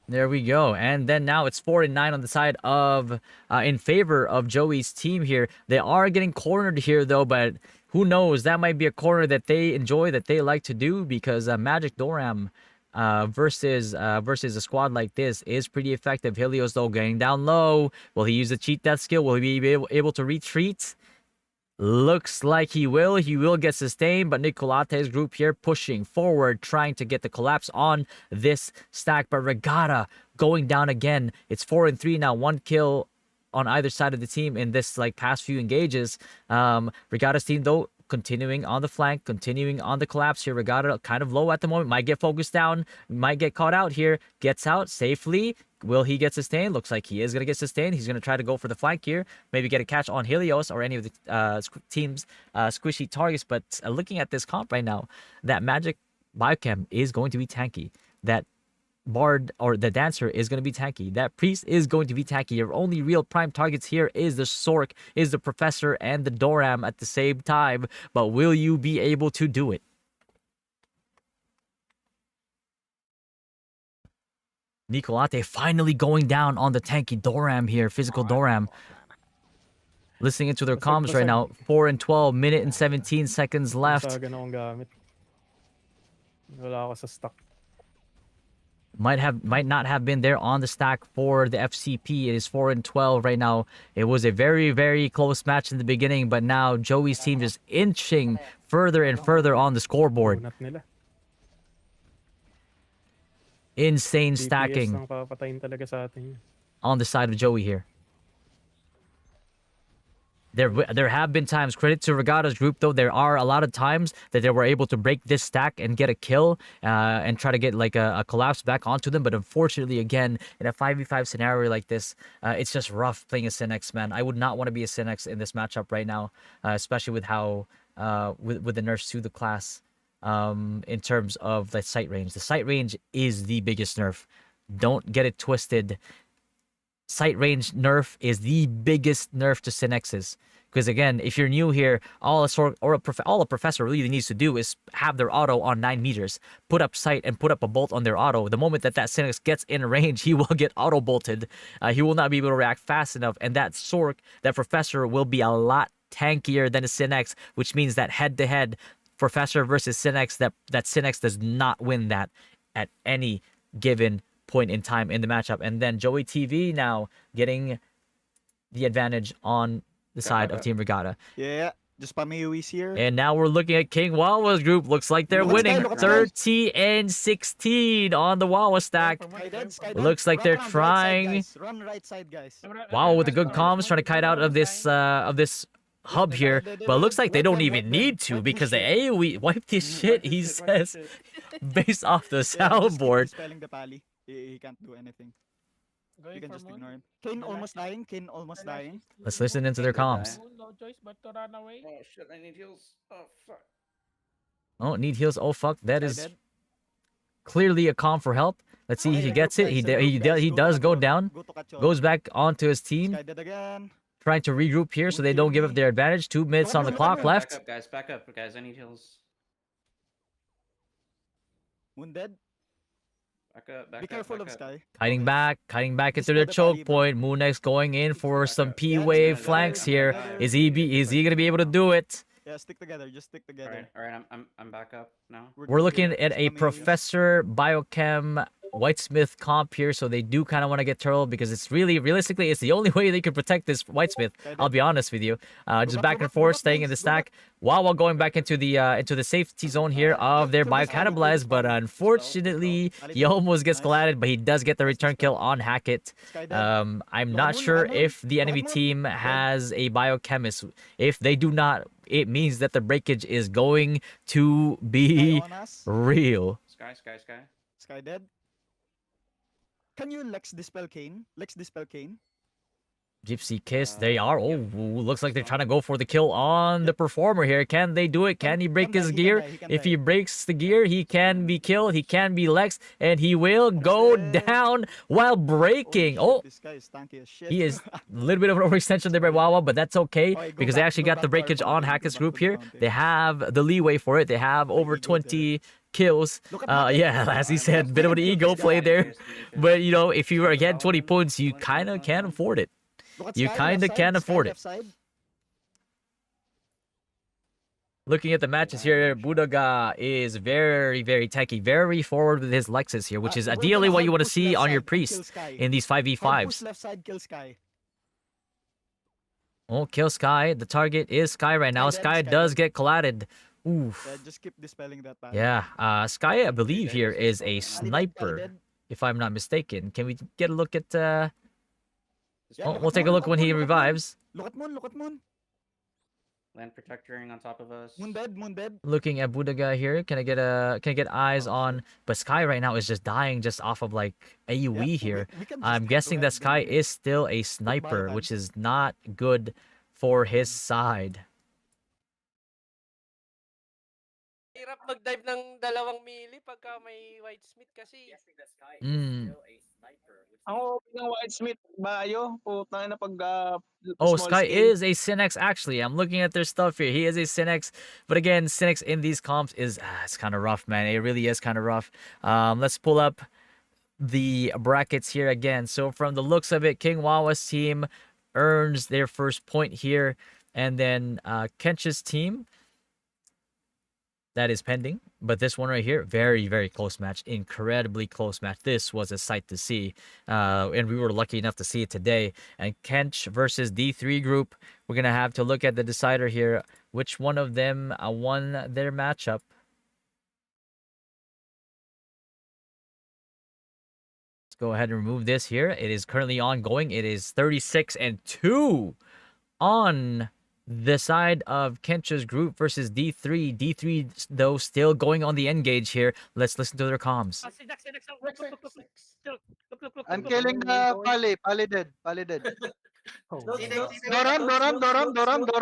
There we go. And then now it's 4-9 on the side of, in favor of Joey's team here. They are getting cornered here though, but who knows? That might be a corner that they enjoy, that they like to do, because Magic Doram versus a squad like this is pretty effective. Helios though getting down low. Will he use the cheat death skill? Will he be able to retreat? Looks like he will. He will get sustained, but Nicolate's group here pushing forward, trying to get the collapse on this stack. But Regatta going down again. It's 4-3 now. 1 kill on either side of the team in this like past few engages. Regatta's team though continuing on the flank, continuing on the collapse here. Regatta kind of low at the moment. Might get focused down. Might get caught out here. Gets out safely. Will he get sustained? Looks like he is going to get sustained. He's going to try to go for the flank here. Maybe get a catch on Helios or any of the team's squishy targets. But looking at this comp right now, that Magic Biochem is going to be tanky. that bard or the dancer is going to be tanky. That priest is going to be tanky. Your only real prime targets here is the Sork, is the Professor, and the Doram at the same time. But will you be able to do it? Nicolate finally going down on the tanky Doram here, physical Doram. Listening into their comms right now, 4 and 12, minute and 17 seconds left. Basagan akong gamit. Wala ako sa stock. Might not have been there on the stack for the FCP. It is 4 and 12 right now. It was a very, very close match in the beginning, but now Joey's team just inching further and further on the scoreboard. Unat nila. Insane DPS stacking ang papatayin talaga sa atin. on the side of Joey here. There have been times, credit to Regatta's group though, there are a lot of times that they were able to break this stack and get a kill and try to get like a collapse back onto them. But unfortunately, again, in a 5v5 scenario like this, it's just rough playing a Synex, man. I would not want to be a Synex in this matchup right now, especially with how, with the nerfs to the class in terms of the sight range. The sight range is the biggest nerf. Don't get it twisted. Sight range nerf is the biggest nerf to Synexes. Because again, if you're new here, all a professor really needs to do is have their auto on 9 meters, put up sight and put up a bolt on their auto. The moment that Synex gets in range, he will get auto bolted. He will not be able to react fast enough, and that Sork, that professor, will be a lot tankier than a Synex, which means that head-to-head professor versus Synex, that Synex does not win that at any given point in time in the matchup. And then Joey TV now getting the advantage on the side of Team Regatta. Yeah, just Pamiui's here. And now we're looking at King Wawa's group. Looks like they're winning 30 and 16 on the Wawa stack. Looks like they're trying. Run right side, guys. Wawa with the good comms, trying to kite out of this hub here, but it looks like they don't even need to because the AoE wiped his shit, he says, based off the soundboard. Spelling the pally. He can't do anything. You can just ignore him. Kane almost dying. Kane almost dying. Let's listen into their comms. No choice but to run away. Oh shit, I need heals. Oh fuck. Oh, need heals. Oh fuck, that is clearly a comm for help. Let's see if he gets it. He does go down. Goes back onto his team. Sky dead again. Trying to regroup here so they don't give up their advantage. 2 minutes on the clock left. Back up, guys. I need heals. Wounded. Back Be up, careful back of up. Sky. Kiting back into the choke point. Moonex going in for some P-wave flanks here. Is he gonna be able to do it? Yeah, stick together. Just stick together. All right. I'm back up now. We're looking at a Professor Biochem Whitesmith comp here, so they do kind of want to get Turtle because it's realistically, it's the only way they can protect this Whitesmith. I'll be honest with you. Just back and forth, staying in the stack. Wawa going back into the safety zone here of their Biocannibalize, but unfortunately, he almost gets collided, but he does get the return kill on Hackett. I'm not sure if the enemy team has a Biochemist. If they do not, it means that the breakage is going to be real. Sky. Sky dead. Can you Lex Dispel Kane? Lex Dispel Kane? Gypsy Kiss, they are. Oh, looks like they're trying to go for the kill on the performer here. Can they do it? Can he break his gear? If he breaks the gear, he can be killed. He can be Lex, and he will go down while breaking. Oh, This guy is tanky as shit. he is a little bit of an overextension there by Wawa, but that's okay because they actually got the breakage on Hackett's group here. They have the leeway for it. They have over 20 kills. Yeah, as he said, bit of an ego play there. But, you know, if you are again 20 points, you kind of can afford it. You kind of can afford it. Looking at the matches here, Budaga is very, very tanky, very forward with his Lexus here, which is ideally what you want to see on your priest in these 5v5s. Left side, kill Sky. Oh, kill Sky. The target is Sky right now. Sky does get collided. Oof. Yeah, just keep dispelling that. Yeah, Sky, I believe here is a sniper, if I'm not mistaken. Can we get a look at... we'll take a look when he revives. Look at Moon. Land protectoring on top of us. Moon dead. Looking at Budaga here. Can I get eyes on? But Sky right now is just dying just off of like AoE here. I'm guessing that Sky is still a sniper, which is not good for his side. Hirap mag-dive ng 2 mili pagka may Whitesmith kasi. Ang OP ng Whitesmith, bayo. Putang ina pag Oh, small Sky scale. is a Synex actually. I'm looking at their stuff here. He is a Synex, but again, Synex in these comps is it's kind of rough, man. It really is kind of rough. Let's pull up the brackets here again. So from the looks of it, King Wawa's team earns their first point here, and then Kench's team, that is pending. But this one right here, very, very close match. Incredibly close match. This was a sight to see. And we were lucky enough to see it today. And Kench versus D3 group. We're going to have to look at the decider here. Which one of them won their matchup? Let's go ahead and remove this here. It is currently ongoing. It is 36-2 on the side of Kencha's group versus D3. D3, though, still going on the engage here. Let's listen to their comms. I'm killing the Pali dead.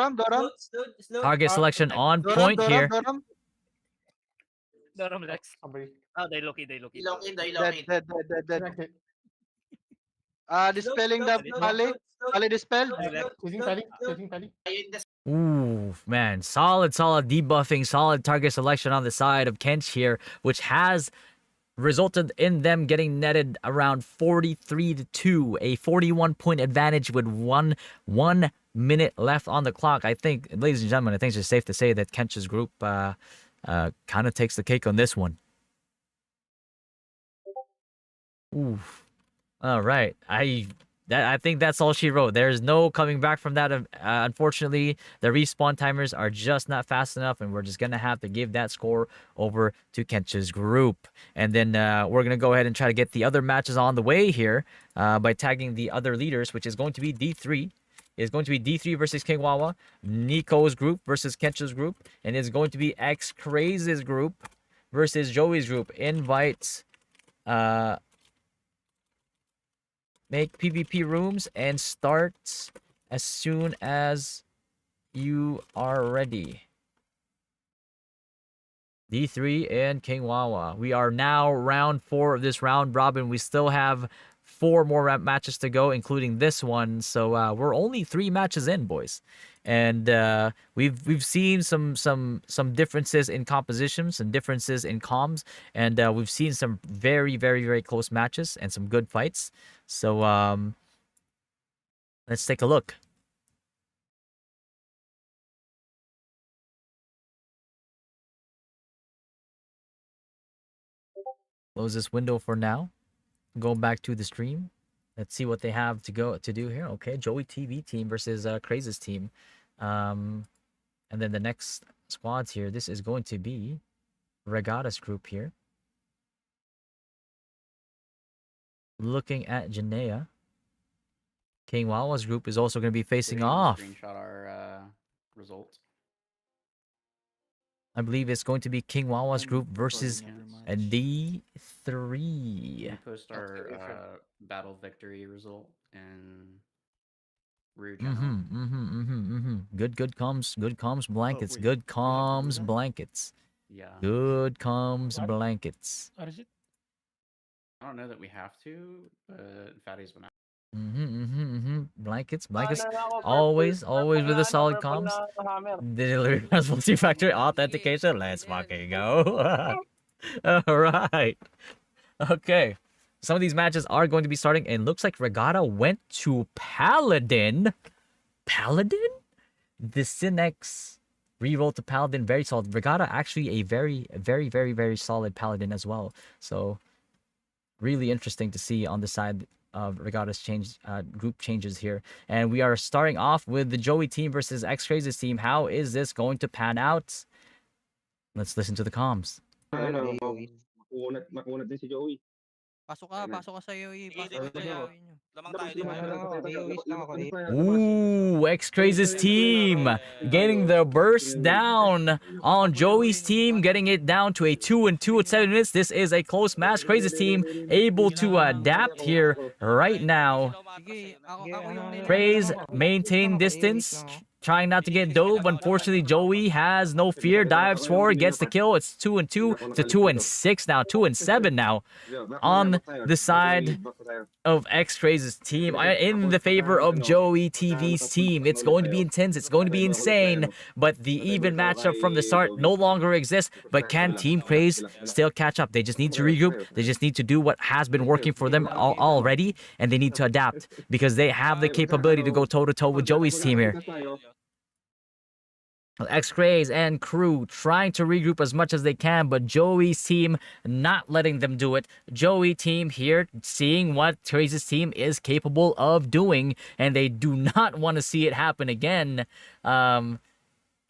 Doram. Target selection on point here. Doram Lex. Oh, they look in. Dead. Dispelling the Pali. Pali dispelled. Using Pali. Ooh, man. Solid debuffing, solid target selection on the side of Kench here, which has resulted in them getting netted around 43-2, a 41-point advantage with one minute left on the clock. I think, ladies and gentlemen, I think it's safe to say that Kench's group kind of takes the cake on this one. Oof. All right. I think that's all she wrote. There's no coming back from that. Unfortunately, the respawn timers are just not fast enough, and we're just going to have to give that score over to Kench's group. And then we're going to go ahead and try to get the other matches on the way here by tagging the other leaders, which is going to be D3. It's going to be D3 versus King Wawa, Nico's group versus Kench's group, and it's going to be X Crazy's group versus Joey's group. Invite... Make PvP rooms and start as soon as you are ready. D3 and King Wawa. We are now round 4 of this round robin. We still have 4 more matches to go, including this one. So we're only 3 matches in, boys. And we've seen some differences in compositions and differences in comms, and we've seen some very, very, very close matches and some good fights. So let's take a look. Close this window for now. Go back to the stream. Let's see what they have to do here. Okay, Joey TV team versus Crazy's team. And then the next squads here. This is going to be Regatta's group here. Looking at Janaea. King Wawa's group is also going to be facing off. Screenshot our results. I believe it's going to be King Wawa's group versus a D3. We post our battle victory result in ROO channel. Good comms blankets. Good comms blankets. Yeah. Good comms blankets. What is it? I don't know that we have to, but Fatty's been out. Blankets. Always with the solid comms. Delivery multi-factor authentication. Let's fucking go. All right. Okay. Some of these matches are going to be starting, and looks like Regatta went to Paladin. Paladin? The Synex reroll to Paladin, very solid. Regatta actually a very, very, very, very solid Paladin as well. So really interesting to see on the side of Regatta's group changes here. And we are starting off with the Joey team versus X Crazy's team. How is this going to pan out? Let's listen to the comms. Makunat din si Joey. Pasok ka sa Joey. Lamang tayo. Ooh, X Crazy's team getting the burst down on Joey's team, getting it down to a 2-2 at 7 minutes. This is a close match. Crazy's team able to adapt here right now. Craze maintain distance, trying not to get dove. Unfortunately, Joey has no fear. Dives forward, gets the kill. It's 2-2 to 2-6 now. 2-7 now on the side of X-Craze's team. In the favor of Joey TV's team. It's going to be intense. It's going to be insane. But the even matchup from the start no longer exists. But can Team Craze still catch up? They just need to regroup. They just need to do what has been working for them already. And they need to adapt because they have the capability to go toe-to-toe with Joey's team here. X-Craze and crew trying to regroup as much as they can, but Joey's team not letting them do it. Joey team here seeing what Craze's team is capable of doing, and they do not want to see it happen again. And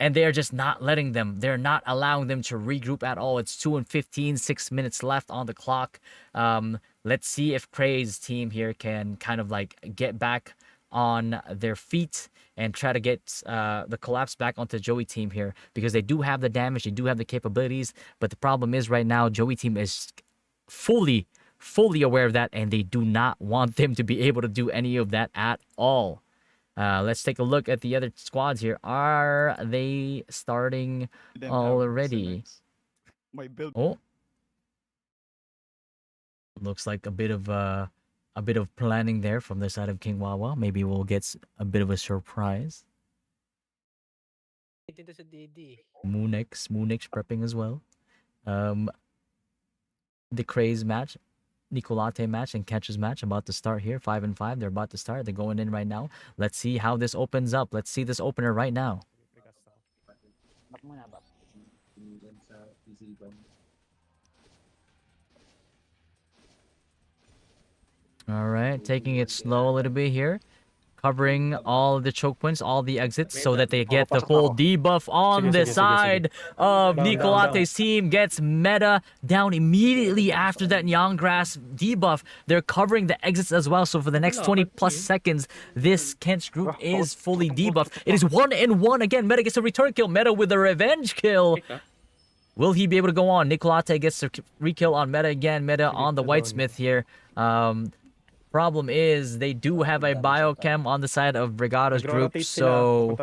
they're just not letting them. They're not allowing them to regroup at all. It's 2:15, 6 minutes left on the clock. Let's see if Craze's team here can kind of like get back on their feet and try to get the collapse back onto Joey team here, because they do have the damage, they do have the capabilities, but the problem is right now Joey team is fully aware of that, and they do not want them to be able to do any of that at all. Let's take a look at the other squads here. Are they starting already? My build. Oh, looks like a bit of planning there from the side of King Wawa. Maybe we'll get a bit of a surprise. Dito sa DD. Moonex prepping as well. The Craze match, Nicolate match, and Catches match about to start here. 5-5. They're about to start. They're going in right now. Let's see how this opens up. Let's see this opener right now. All right, taking it slow a little bit here. Covering all of the choke points, all the exits, so that they get the full debuff on the side of Nicolate's team. Gets meta down immediately after that Yanggrass debuff. They're covering the exits as well, so for the next 20 plus seconds, this Kent's group is fully debuffed. It is 1-1 again. Meta gets a return kill. Meta with a revenge kill. Will he be able to go on? Nicolate gets a re-kill on Meta again. Meta on the Whitesmith here. Problem is, they do have a biochem on the side of Brigada's group, so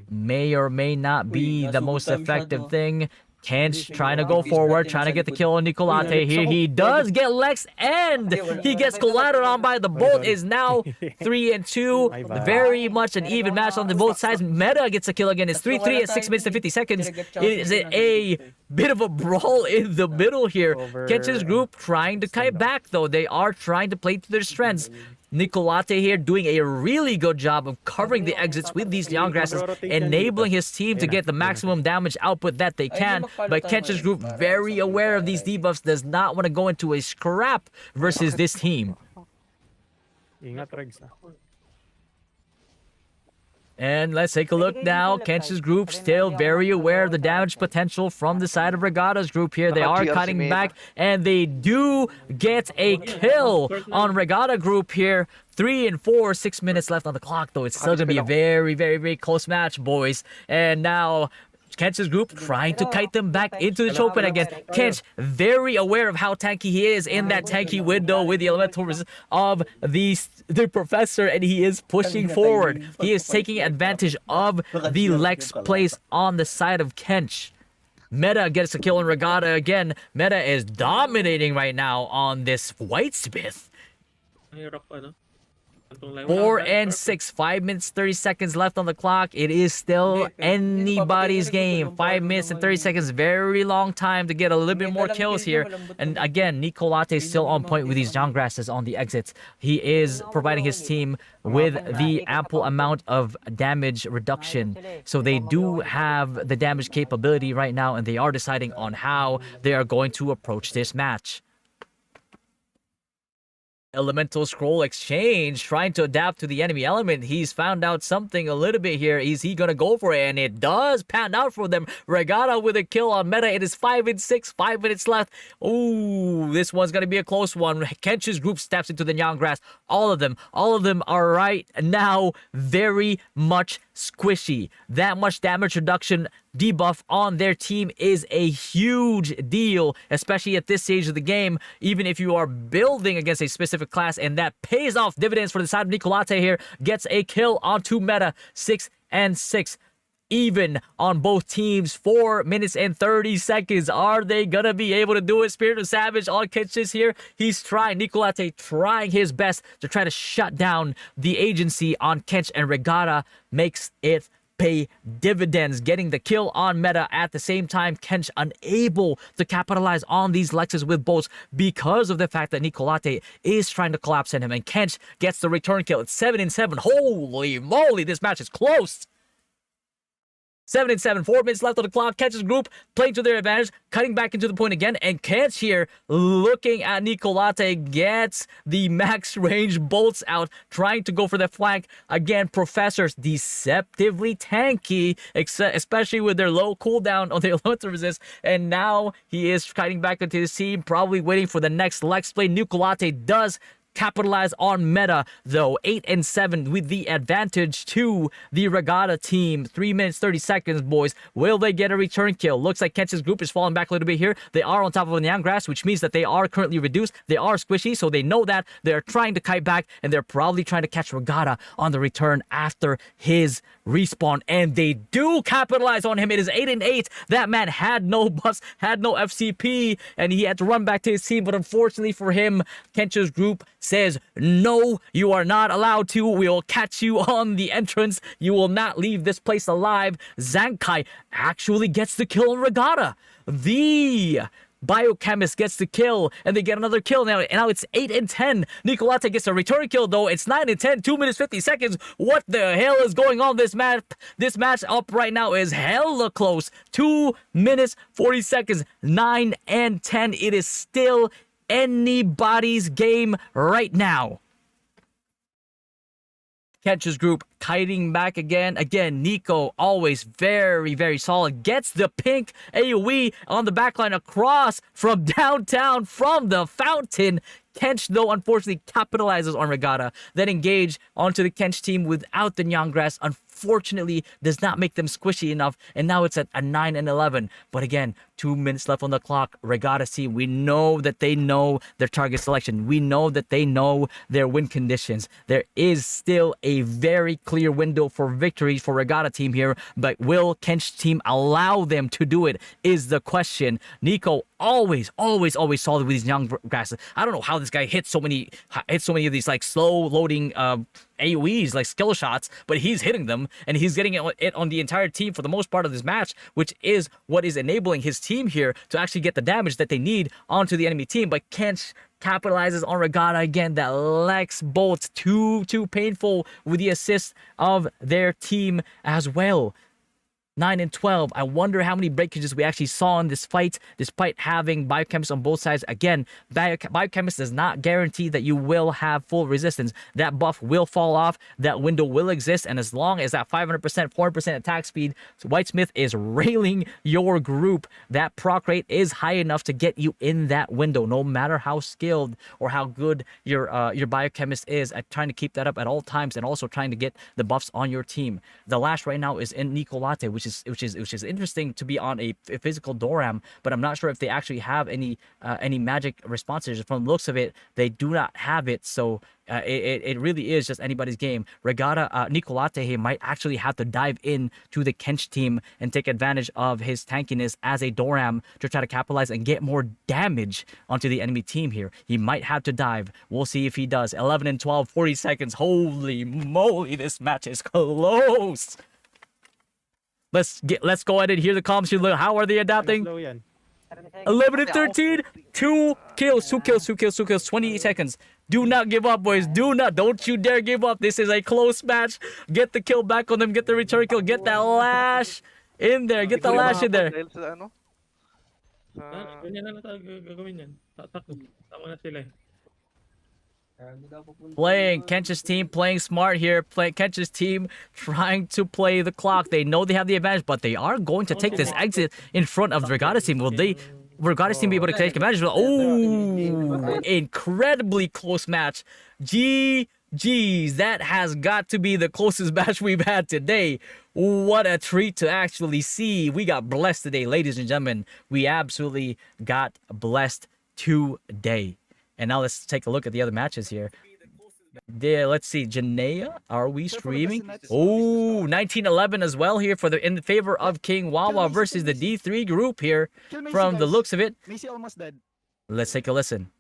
may or may not be the most effective thing. Kench trying to go forward, trying to get the kill on Nicolate here. He does get Lex, and he gets collateral on by the bolt. Is now 3-2. Very much an even match on the both sides. Meta gets a kill again. It's 3-3 at 6 minutes and 50 seconds. It is a bit of a brawl in the middle here. Kench's group trying to kite back, though. They are trying to play to their strengths. Nicolate here doing a really good job of covering the exits with these young grasses, enabling his team to get the maximum damage output that they can. But Kench's group, very aware of these debuffs, does not want to go into a scrap versus this team. And let's take a look now. Kench's group still very aware of the damage potential from the side of Regada's group here. They are cutting back, and they do get a kill on Regada group here. 3-4, 6 minutes left on the clock, though. It's still going to be a very, very, very close match, boys. And now Kench's group trying to kite them back into the choke point again. Kench very aware of how tanky he is in that tanky window with the elemental resist of the professor, and he is pushing forward. He is taking advantage of the Lex place on the side of Kench. Meta gets a kill on Regada again. Meta is dominating right now on this Whitesmith. 4-6, 5 minutes 30 seconds left on the clock. It is still anybody's game. 5 minutes and 30 seconds, very long time to get a little bit more kills here. And again, Nicolate is still on point with these John Grasses on the exits. He is providing his team with the ample amount of damage reduction. So they do have the damage capability right now, and they are deciding on how they are going to approach this match. Elemental Scroll exchange, trying to adapt to the enemy element. He's found out something a little bit here. Is he gonna go for it? And it does pan out for them. Regada with a kill on Meta. It is 5-6, 5 minutes left. Ooh, this one's gonna be a close one. Kench's group steps into the Nyang grass. All of them are right now very much squishy. That much damage reduction debuff on their team is a huge deal, especially at this stage of the game. Even if you are building against a specific class, and that pays off dividends for the side of Nicolate here. Gets a kill onto Meta. and 6. Even on both teams, 4 minutes and 30 seconds. Are they gonna be able to do it? Spirit of Savage on Kitchens here. He's trying, Nicolate trying his best to try to shut down the agency on Kench, and Regatta makes it pay dividends, getting the kill on Meta. At the same time, Kench unable to capitalize on these Lexes with bolts because of the fact that Nicolate is trying to collapse in him, and Kench gets the return kill. It's 7-7. Holy moly, this match is close. 7-7, 4 minutes left on the clock. Kench's group playing to their advantage, cutting back into the point again, and Kench here looking at Nicolate, gets the max range bolts out, trying to go for the flank. Again, Professor's deceptively tanky, especially with their low cooldown on their low to resist, and now he is cutting back into his team, probably waiting for the next Lex play. Nicolate does capitalize on Meta, though. 8-7 with the advantage to the Regatta team. 3 minutes 30 seconds, boys. Will they get a return kill? Looks like Kench's group is falling back a little bit here. They are on top of Nyang grass, which means that they are currently reduced. They are squishy, so they know that. They're trying to kite back, and they're probably trying to catch Regatta on the return after his respawn, and they do capitalize on him. It is 8-8. That man had no buffs, had no FCP, and he had to run back to his team, but unfortunately for him, Kench's group says, no, you are not allowed to. We will catch you on the entrance. You will not leave this place alive. Zankai actually gets the kill on Regatta. The Biochemist gets the kill, and they get another kill now. And now it's 8-10. Nicolate gets a return kill, though. It's 9-10, 2 minutes 50 seconds. What the hell is going on? This match up right now is hella close. 2 minutes 40 seconds, 9-10. It is still anybody's game right now. Kench's group kiting back again. Again, Nico always very, very solid. Gets the pink AoE on the backline across from downtown from the fountain. Kench, though, unfortunately capitalizes on Regatta. Then engage onto the Kench team without the Nyang grass. Unfortunately, does not make them squishy enough. And now it's at a 9-11. But again, 2 minutes left on the clock. Regatta's team, we know that they know their target selection. We know that they know their win conditions. There is still a very clear window for victory for Regatta team here. But will Kench team allow them to do it is the question. Nico always solid with these Nyang grasses. I don't know how this guy hits so many of these like slow loading AoEs, like skill shots, but he's hitting them, and he's getting it on the entire team for the most part of this match, which is what is enabling his team here to actually get the damage that they need onto the enemy team. But Kench capitalizes on Regatta again. That Lex bolt too painful with the assist of their team as well. 9-12. I wonder how many breakages we actually saw in this fight, despite having Biochemist on both sides. Again, Biochemist does not guarantee that you will have full resistance. That buff will fall off. That window will exist. And as long as that 500%, 400% attack speed, Whitesmith is railing your group, that proc rate is high enough to get you in that window, no matter how skilled or how good your Biochemist is at trying to keep that up at all times, and also trying to get the buffs on your team. The lash right now is in Nicolate, which is interesting to be on a physical Doram, but I'm not sure if they actually have any magic responses. From the looks of it, they do not have it, so it really is just anybody's game. Regatta, Nicolate might actually have to dive in to the Kench team and take advantage of his tankiness as a Doram to try to capitalize and get more damage onto the enemy team here. He might have to dive. We'll see if he does. 11-12, 40 seconds. Holy moly, this match is close. Let's go ahead and hear the comments. How are they adapting? 11-13, 2 kills, 28 seconds. Do not give up, boys. Don't you dare give up. This is a close match. Get the kill back on them. Get the return kill. Get that lash in there. Get the lash in there. Playing Kench's team, playing smart here. Kench's team trying to play the clock. They know they have the advantage, but they are going to take this exit in front of Regatta's team. Will Regatta's team be able to take advantage? Oh, incredibly close match. GG's. That has got to be the closest match we've had today. What a treat to actually see. We got blessed today, ladies and gentlemen. We absolutely got blessed today. And now let's take a look at the other matches here. Let's see, Janaea, are we Careful with the streaming? Synex. Oh, 1911 as well here for the in favor of King Wawa Macy, versus the Macy. D3 group here. Kill Macy, From the guys. looks of it, Macy almost dead. let's take a listen.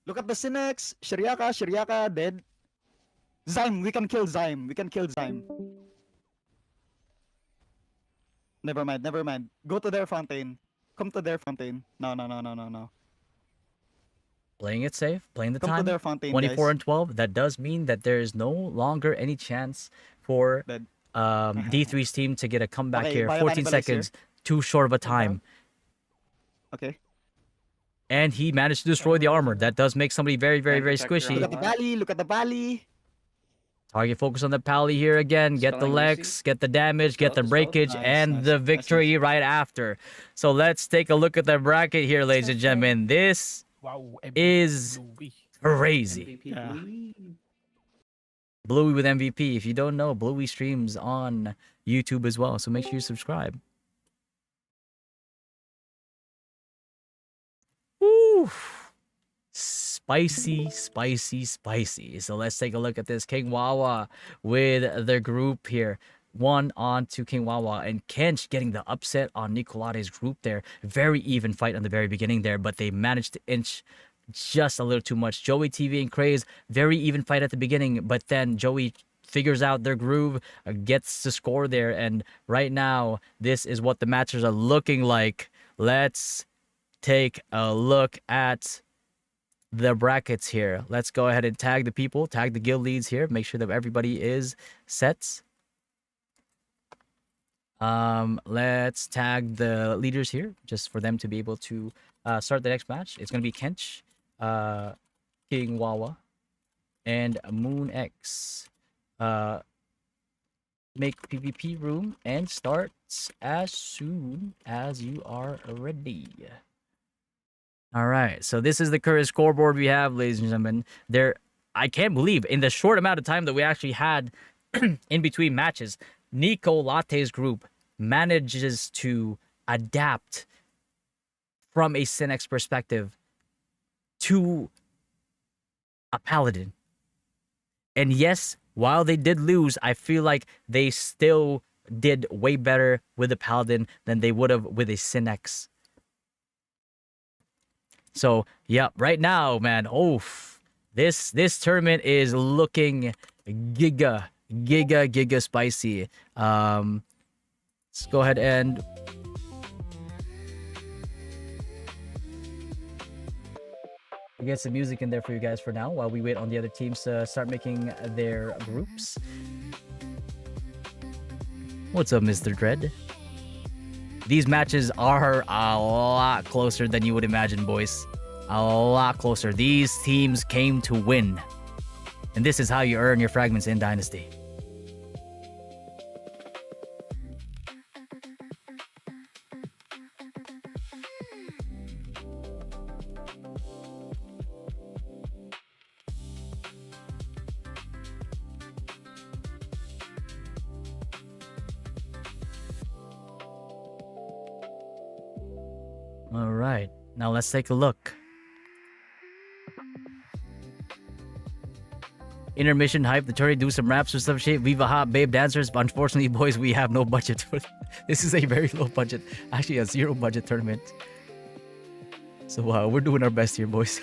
Look at the Synex. Shiriaka dead. Zyme, we can kill Zyme. We can kill Zyme. Never mind. Go to their fountain. Come to their fountain. No. Playing it safe, playing the Come to time. their fountain, 24 guys. and 12. That does mean that there is no longer any chance for Dead. D3's team to get a comeback Okay, here. bio 14 cannibal is here. seconds, too short of a time. Okay. And he managed to destroy the armor. That does make somebody very, very, very Protect your squishy. Look at the valley. Look at the valley. Target focus on the pally here again. Get the Spelling legs, get the damage, get the Spell. breakage, Nice, and nice, the nice, victory right after. So let's take a look at the bracket here, ladies and gentlemen. This Wow, is crazy. MVP Yeah. Bluey. Bluey with MVP. If you don't know, Bluey streams on YouTube as well. So make sure you subscribe. Woo. Spicy. So let's take a look at this. King Wawa with their group here. One on to King Wawa and Kench getting the upset on Nicolate's group there. Very even fight on the very beginning there, but they managed to inch just a little too much. Joey TV and Craze, very even fight at the beginning, but then Joey figures out their groove, gets to score there, and right now, this is what the matches are looking like. Let's take a look at the brackets here. Let's go ahead and tag the people, tag the guild leads here, make sure that everybody is set. Let's tag the leaders here just for them to be able to start the next match. It's gonna be Kench, King Wawa, and Moon X. Make PvP room and starts as soon as you are ready. All right, so this is the current scoreboard we have, ladies and gentlemen. I can't believe in the short amount of time that we actually had in between matches, Nico Latte's group manages to adapt from a Synex perspective to a Paladin. And yes, while they did lose, I feel like they still did way better with the Paladin than they would have with a Synex. So, yeah, right now, man, this tournament is looking giga spicy. Let's go ahead and get some music in there for you guys for now while we wait on the other teams to start making their groups. What's up, Mr. Dread? These matches are a lot closer than you would imagine, boys. A lot closer. These teams came to win. And this is how you earn your fragments in Dynasty. All right, now let's take a look. Intermission hype, the tourney, do some raps or some shit. Viva Hot Babe Dancers. But unfortunately, boys, we have no budget for this. Is a very low budget, actually a zero budget tournament. So we're doing our best here, boys.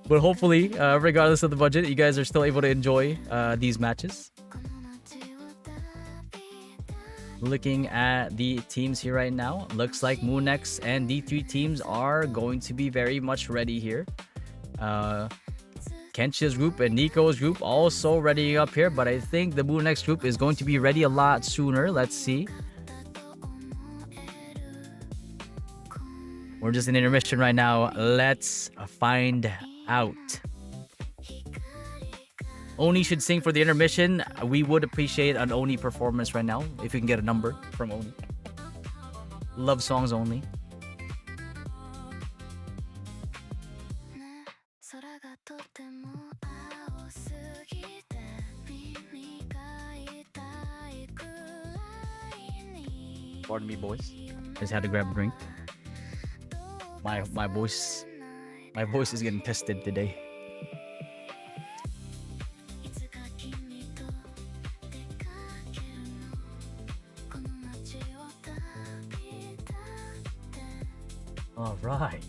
But hopefully, regardless of the budget, you guys are still able to enjoy these matches. Looking at the teams here right now, looks like Moonex and D3 teams are going to be very much ready here. Kench's group and Nico's group also ready up here, but I think the Moonex group is going to be ready a lot sooner. Let's see. We're just in intermission right now. Let's find out. Oni should sing for the intermission. We would appreciate an Oni performance right now if you can get a number from Oni. Love songs only. Pardon me, boys. I just had to grab a drink. My voice My voice is getting tested today. All right.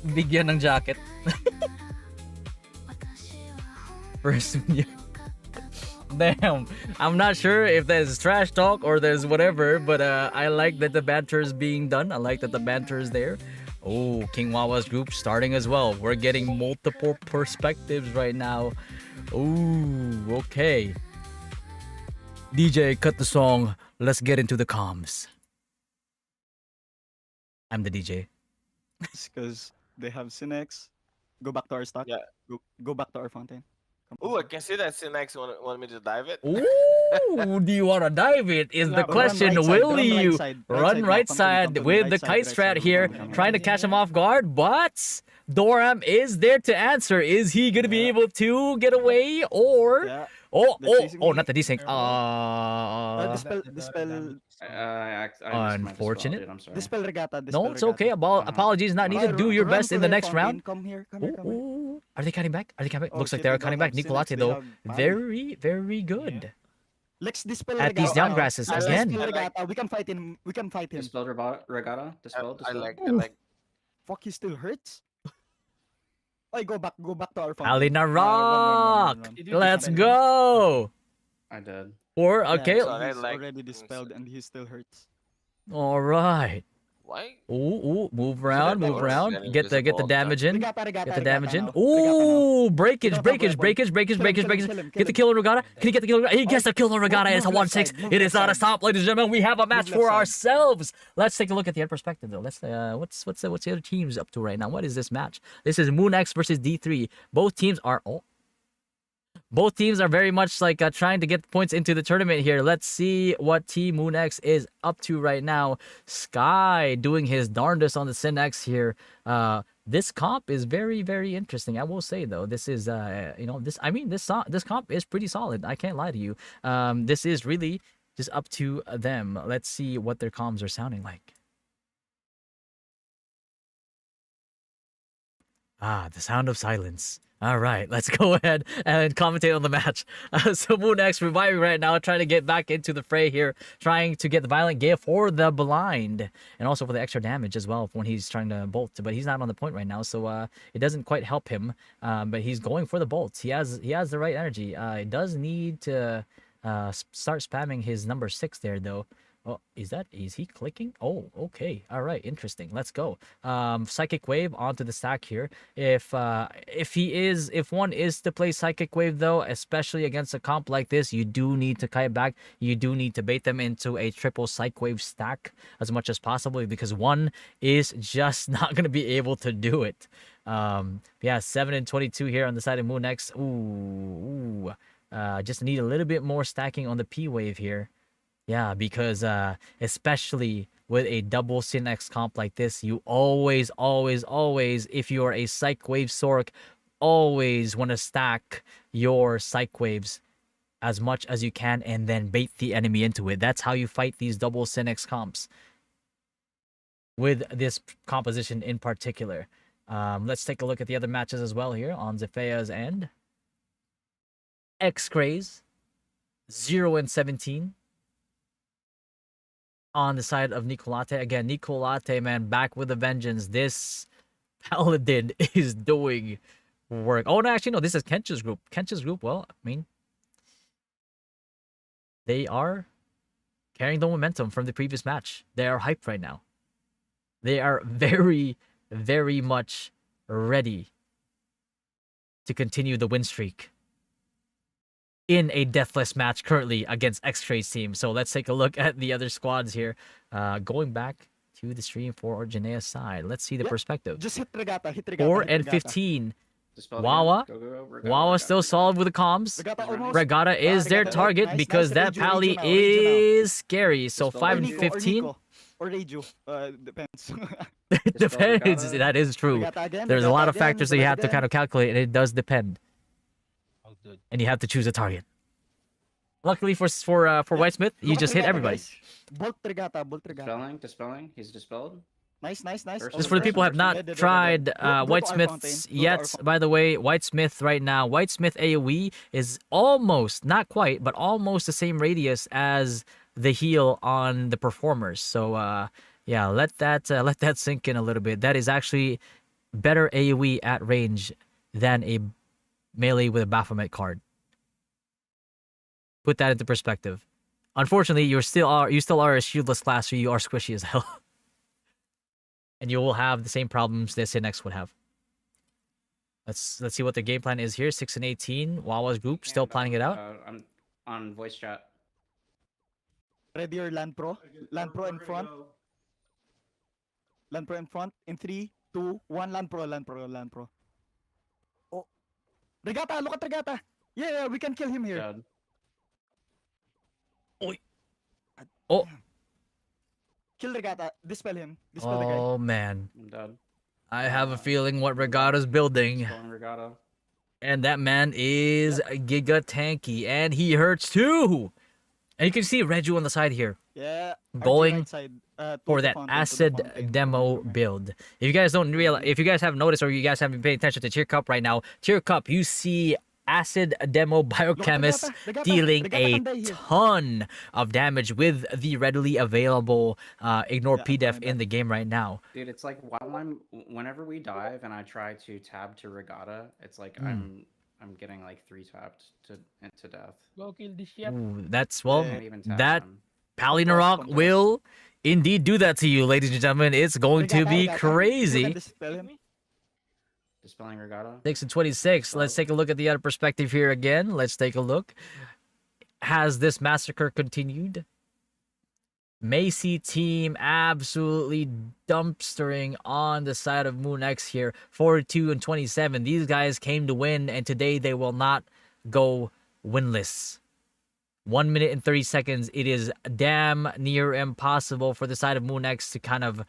Bigyan ng jacket. First year. Damn, I'm not sure if there's trash talk or there's whatever, but I like that the banter is being done. I like that the banter is there. Oh, King Wawa's group starting as well. We're getting multiple perspectives right now. Oh, okay. DJ, cut the song. Let's get into the comms. I'm the DJ. Because they have Cinex. Go back to our stock. Yeah. Go back to our fountain. Ooh, I can see that Cinex want me to dive it. Ooh, do you want to dive it? Is the question. Will you run right side with the kite strat here, trying to catch him off guard? But Doram is there to answer. Is he going to be able to get away or... Yeah. Oh, not the desync. Dispel. Unfortunate. I'm sorry. Dispel Regatta. No, it's okay. Apologies not needed. Do your Run best to in the their next round. fountain. Come here. Come here. Ooh. Are they cutting back? Oh, Looks like shit, they're they cutting don't back. have Nicolate Cinex, though, they have very, very good. Let's dispel At these Regatta. down grasses again. Dispel Regatta. We can fight him. Dispel Regatta. Dispel. I like. Fuck, he still hurts. Ay, go back to our fountain. Alina Run. Rock. Let's go. I did. Or okay. Yeah, So I he's like- already dispelled and he still hurts. All right. Why? Ooh, move around. Getting Get the visible damage in. Regatta Get the damage in. now. Ooh, breakage. Don't have weapon. Kill him. Get the kill on Regatta. Can you get the kill on Regatta? He gets the kill on Regatta. It's a Move left 1-6. side, move It is left not a side. stop, ladies and gentlemen. We have a match Move for left side. ourselves. Let's take a look at the end perspective though. Let's what's the other teams up to right now? What is this match? This is Moon X versus D3. Both teams are very much like trying to get points into the tournament here. Let's see what Team Moon X is up to right now. Sky doing his darndest on the Sin X here. This comp is very, very interesting. I will say though, this is this comp is pretty solid. I can't lie to you. This is really just up to them. Let's see what their comms are sounding like. The sound of silence. All right, let's go ahead and commentate on the match. So Moon X reviving right now, trying to get back into the fray here, trying to get the violent gale for the blind, and also for the extra damage as well when he's trying to bolt. But he's not on the point right now, so it doesn't quite help him. But he's going for the bolts. He has the right energy. It does need to start spamming his number 6 there though. Oh, is he clicking? Oh, okay. All right, interesting. Let's go. Psychic Wave onto the stack here. If one is to play Psychic Wave though, especially against a comp like this, you do need to kite back. You do need to bait them into a triple Psych Wave stack as much as possible because one is just not gonna be able to do it. Yeah, 7 and 22 here on the side of Moon X. Ooh. Just need a little bit more stacking on the P Wave here. Yeah, because especially with a double Sin X comp like this, you always, if you're a Psych Wave Sork, always want to stack your Psych Waves as much as you can and then bait the enemy into it. That's how you fight these double Sin X comps with this composition in particular. Let's take a look at the other matches as well here on Zephyr's end. X-Craze, 0 and 17. On the side of Nicolate. Again, Nicolate, man, back with a vengeance. This Paladin is doing work. Oh, no, actually, no, this is Kench's group. Kench's group, well, I mean, they are carrying the momentum from the previous match. They are hyped right now. They are very, very much ready to continue the win streak in a deathless match currently against X-Tray's team. So let's take a look at the other squads here. Going back to the stream for Janaea's side. Let's see the perspective. Just hit Regatta. 4 and 15. Wawa. Wawa still solid with the comms. Regatta is their target because that pally is scary. So 5 and 15. Or Reju. Depends. It depends. That is true. There's a lot of factors that you have to kind of calculate, and it does depend. And you have to choose a target. Luckily for Whitesmith, you just hit everybody. Bolt Regata, Bolt Regata. Dispelling. He's dispelled. Nice. First Just for the people who have not tried Go to our Whitesmiths fountain. Go to yet, our fountain. by the way, Whitesmith right now, Whitesmith AoE is almost, not quite, but almost the same radius as the heal on the performers. So yeah, let that sink in a little bit. That is actually better AoE at range than a melee with a Baphomet card. Put that into perspective. Unfortunately, you still are a shieldless class, so you are squishy as hell. And you will have the same problems this NX would have. Let's see what the game plan is here. 6 and 18. Wawa's group still planning it out. I'm on voice chat. Ready your Land Pro? Land Pro in front. Land Pro in front. In 3, 2, 1. Land Pro. Oh. Regata, look at Regata. Yeah, we can kill him here. Dead. Oh. Kill Regata. Dispel him. Dispel the guy. Oh man. I'm dead. I have a feeling what Regatta's building. Dispelling Regatta. And that man is giga tanky. And he hurts too. And you can see Reju on the side here. Yeah. Going right side, for to the that fountain, to the acid fountain. demo build. If you guys don't realize, if you guys haven't noticed or you guys haven't been paying attention to Tier Cup right now, Tier Cup, you see acid demo biochemists Regata, dealing Regata a Kanday here. ton of damage with the readily available ignore Yeah, PDEF I'm in the game right now. Dude, it's like whenever we dive and I try to tab to Regatta, it's like I'm getting like 3 tapped to death. Go kill this shit. Ooh, that's well, Can't even tap that him. Palinarok will indeed do that to you, ladies and gentlemen. It's going to be Regata, you can crazy. dispel him. Dispelling Regatta. 6 and 26. Let's take a look at the other perspective here again. Let's take a look. Has this massacre continued? Macy team absolutely dumpstering on the side of Moon X here. 42 and 27. These guys came to win, and today they will not go winless. 1 minute and 30 seconds. It is damn near impossible for the side of Moon X to kind of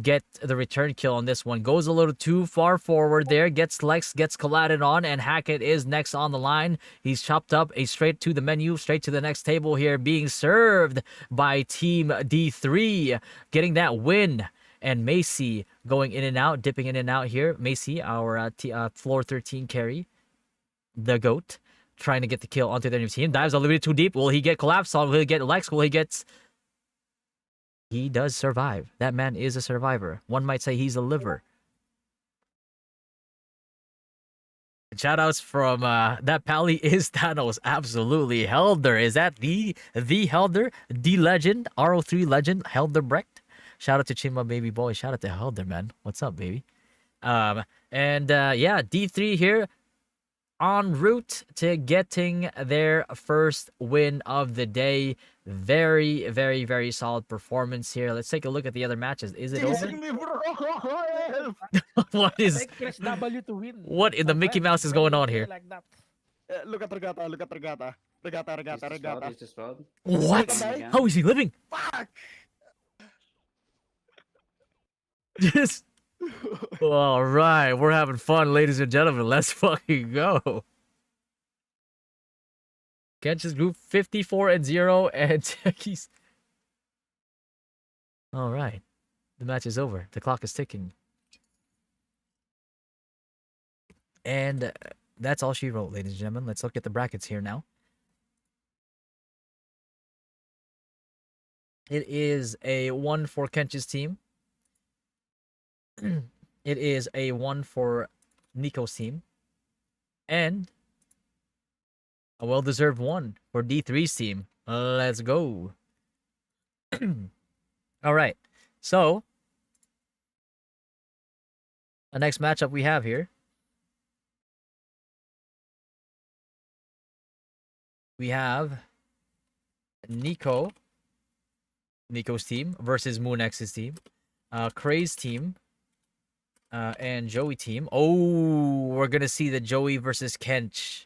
get the return kill on this one. Goes a little too far forward there. Gets Lex, gets collided on, and Hackett is next on the line. He's chopped up straight to the menu, straight to the next table here, being served by Team D3, getting that win. And Macy going in and out, dipping in and out here. Macy, our floor 13 carry, the GOAT, trying to get the kill onto their new team. Dives a little bit too deep. Will he get collapsed on? Will he get Lex? Will he get... He does survive. That man is a survivor. One might say he's a liver. Shoutouts from that Pally is Thanos. Absolutely. Helder. Is that the Helder? The legend? RO3 legend? Helder Brecht? Shout out to Chima Baby Boy. Shout out to Helder, man. What's up, baby? Yeah, D3 here, en route to getting their first win of the day. Very, very, very solid performance here. Let's take a look at the other matches. Is it over? What is... Like press W to win. What in the Mickey Mouse is going on here? Like that. Look at Regata. Regata. He's dispelled. What? Again. How is he living? Fuck! Yes. All right, we're having fun, ladies and gentlemen. Let's fucking go. Kench's group 54 and 0, and Techie's. All right, the match is over. The clock is ticking, and that's all she wrote, ladies and gentlemen. Let's look at the brackets here now. It is a 1 for Kench's team. It is a 1 for Nico's team. And a well-deserved 1 for D3's team. Let's go. All right. So, the next matchup we have here. We have Nico's team versus Moon X's team. Cray's team. And Joey team. Oh, we're gonna see the Joey versus Kench.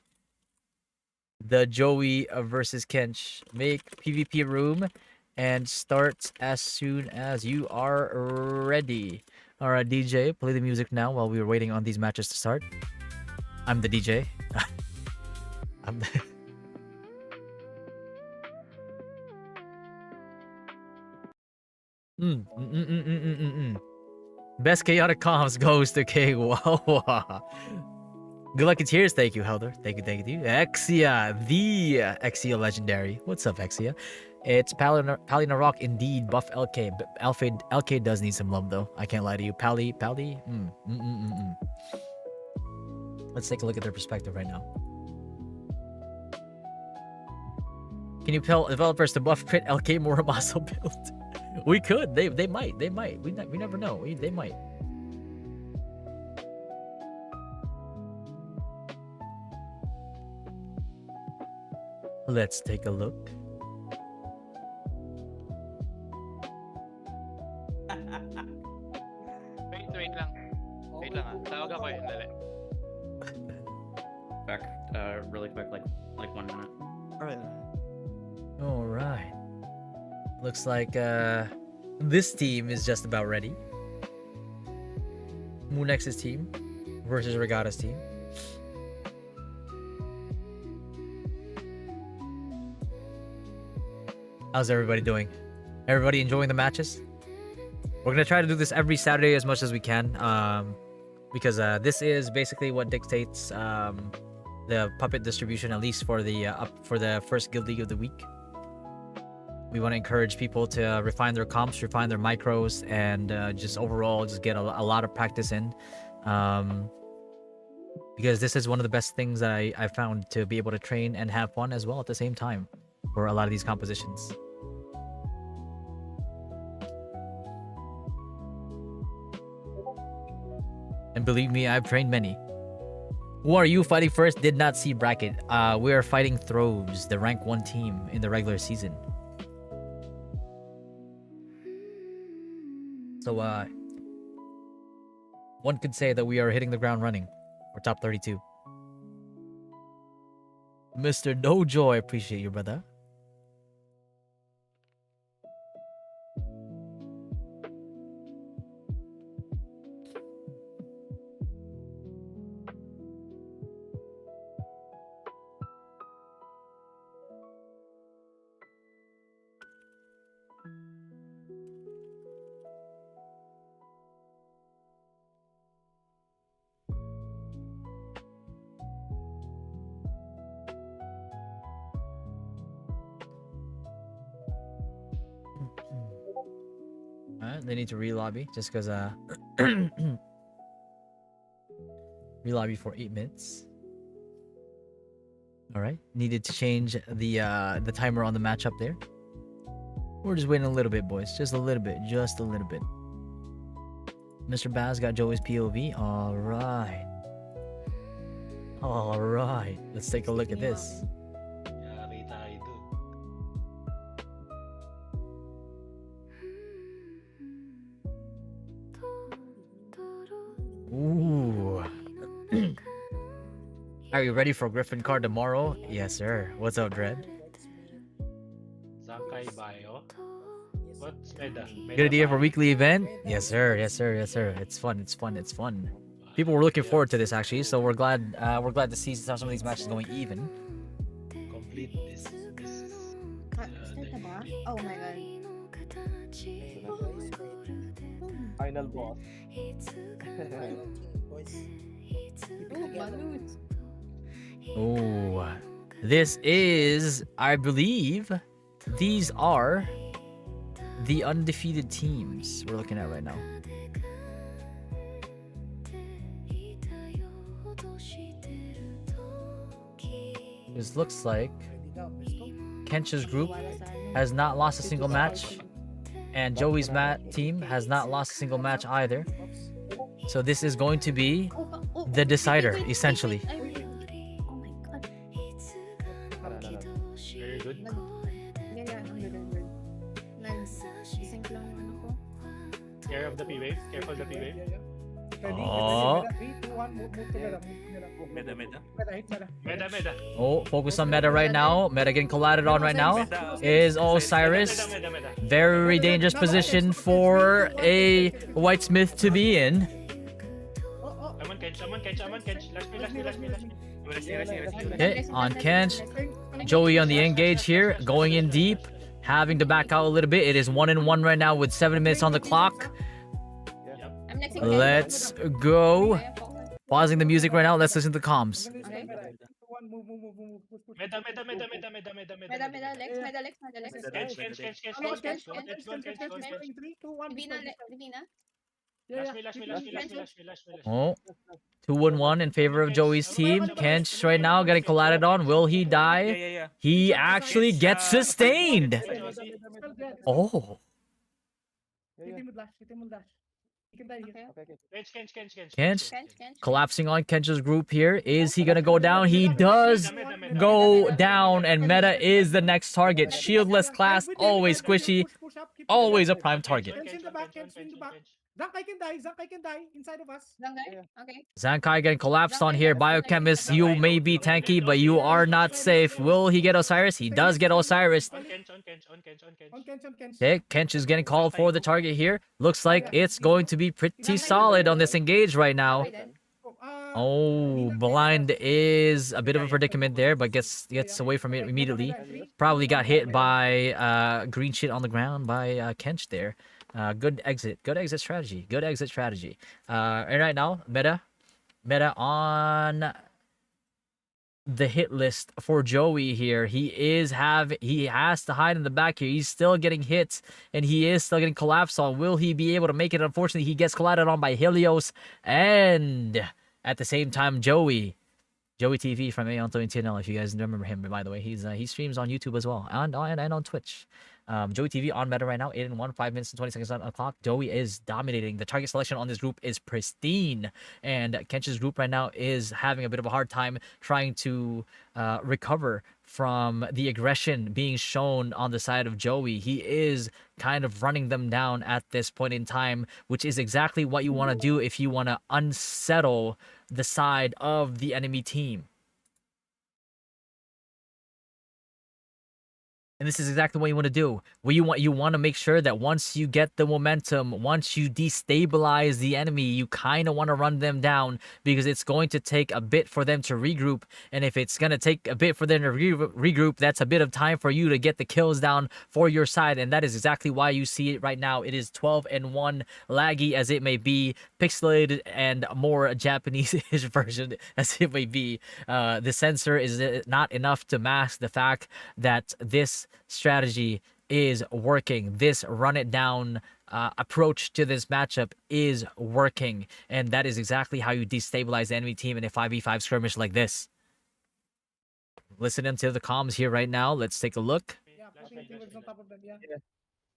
The Joey versus Kench. Make PvP room and start as soon as you are ready. All right, DJ, play the music now while we were waiting on these matches to start. I'm the DJ. Best chaotic comms goes to K. Wow. Good luck and cheers. Thank you, Helder. Thank you. Exia, the Exia legendary. What's up, Exia? It's Palina Rock indeed. Buff LK. But LK does need some love though. I can't lie to you. Pally. Let's take a look at their perspective right now. Can you tell developers to buff crit LK Muramaso build? We could. They might. We never know. They might. Let's take a look. Wait lang. Wait lang ah. Tawag ako eh. Dali. Back, really quick, like 1 minute. All right. Looks like this team is just about ready. Moonex's team versus Regatta's team. How's everybody doing? Everybody enjoying the matches? We're gonna try to do this every Saturday as much as we can, because this is basically what dictates the puppet distribution, at least for the first Guild League of the week. We want to encourage people to refine their comps, refine their micros, and just overall just get a lot of practice in, because this is one of the best things that I found to be able to train and have fun as well at the same time for a lot of these compositions. And believe me, I've trained many. Who are you fighting first? Did not see bracket. We are fighting Throws, the rank 1 team in the regular season. So one could say that we are hitting the ground running. We're top 32. Mr. Dojo, I appreciate you, brother. They need to re-lobby just because re-lobby for 8 minutes. All right, needed to change the timer on the match up there. We're just waiting a little bit, boys. Just a little bit. Mr. Baz got Joey's POV. All right. Let's take a look at this. Yari tayo dun. Ooh. Are you ready for Griffin card tomorrow? Yes, sir. What's up, Dread? Zankai Bayo. What's Meda? Good idea for weekly event? Yes, sir. It's fun. People were looking forward to this actually, so we're glad to see some of these matches going even. Complete this. Oh my god. Final boss. Oh, this is, I believe, these are the undefeated teams we're looking at right now. This looks like Kencha's group has not lost a single match, and Joey's team has not lost a single match either. So this is going to be the decider, essentially. Very good. Care of the P-wave. Careful the P-wave. Oh. Meda. Oh, focus on Meta right now. Meta getting collided on right now. Is Osiris. Meda. Very dangerous position for a Whitesmith to be in. I'm on Kench. Last me. Okay, on Kench. Joey on the engage here, going in deep, having to back out a little bit. It is 1-1 right now with 7 minutes on the clock. Let's go. Pausing the music right now. Let's listen to the comms. Okay. Move, move, move, move, push, push, Meda, push, meda, push, meda, push. meda, meda, meda, meda, Meda, meda, meda, meda. Lex, meda, Lex, meda, Lex. Kench, kench, kench, Follow us, kench, Kench, kench, Kench, kench, Kench, kench, Kench, kench, Kench, kench. in 3, 2, 1, Divina, discard, discard. Divina. Yeah, Lash me, yeah. lash me, lash me, Kench, lash me, lash me, lash me. Oh. 2-1-1 in favor of Joey's team. Kench right now getting collided on. Will he die? He actually gets sustained. Oh. Hit him with dash, hit him with dash. He can die here. Okay. Kench, kench, kench, kench, Kench Kench, Kench. collapsing on Kench's group here. Is he gonna go down? He does go down, and Meta is the next target. Shieldless class, always squishy, Push up, keep always a prime target. Kench in the back, Kench in the back. Zankai can die, Zankai can die inside of us. Zangai. Okay. Zankai getting collapsed on here. Biochemist, you may be tanky, but you are not safe. Will he get Osiris? He does get Osiris. On Kench, on Kench, on Kench, on Kench. On Kench, on Kench. Okay, Kench is getting called for the target here. Looks like it's going to be pretty solid on this engage right now. Oh, blind is a bit of a predicament there, but gets away from it immediately. Probably got hit by green shit on the ground by Kench there. Good exit strategy. Good exit strategy. And right now, Meta on the hit list for Joey here. He has to hide in the back here. He's still getting hit, and he is still getting collapsed on. Will he be able to make it? Unfortunately, he gets collided on by Helios, and at the same time, Joey TV from Aeon TNL. If you guys remember him, by the way, he streams on YouTube as well and on Twitch. Joey TV on meta right now, 8-1, 5 minutes and 20 seconds on the clock. Joey is dominating. The target selection on this group is pristine, and Kench's group right now is having a bit of a hard time trying to recover from the aggression being shown on the side of Joey. He is kind of running them down at this point in time, which is exactly what you want to do if you want to unsettle the side of the enemy team. And this is exactly what you want to do. You want to make sure that once you get the momentum, once you destabilize the enemy, you kind of want to run them down, because it's going to take a bit for them to regroup. And if it's going to take a bit for them to regroup, that's a bit of time for you to get the kills down for your side. And that is exactly why you see it right now. It is 12-1, laggy as it may be, pixelated and more Japanese-ish version as it may be. The sensor is not enough to mask the fact that this strategy is working. This run it down approach to this matchup is working, and that is exactly how you destabilize the enemy team in a 5v5 skirmish like this. Listening to the comms here right now, let's take a look.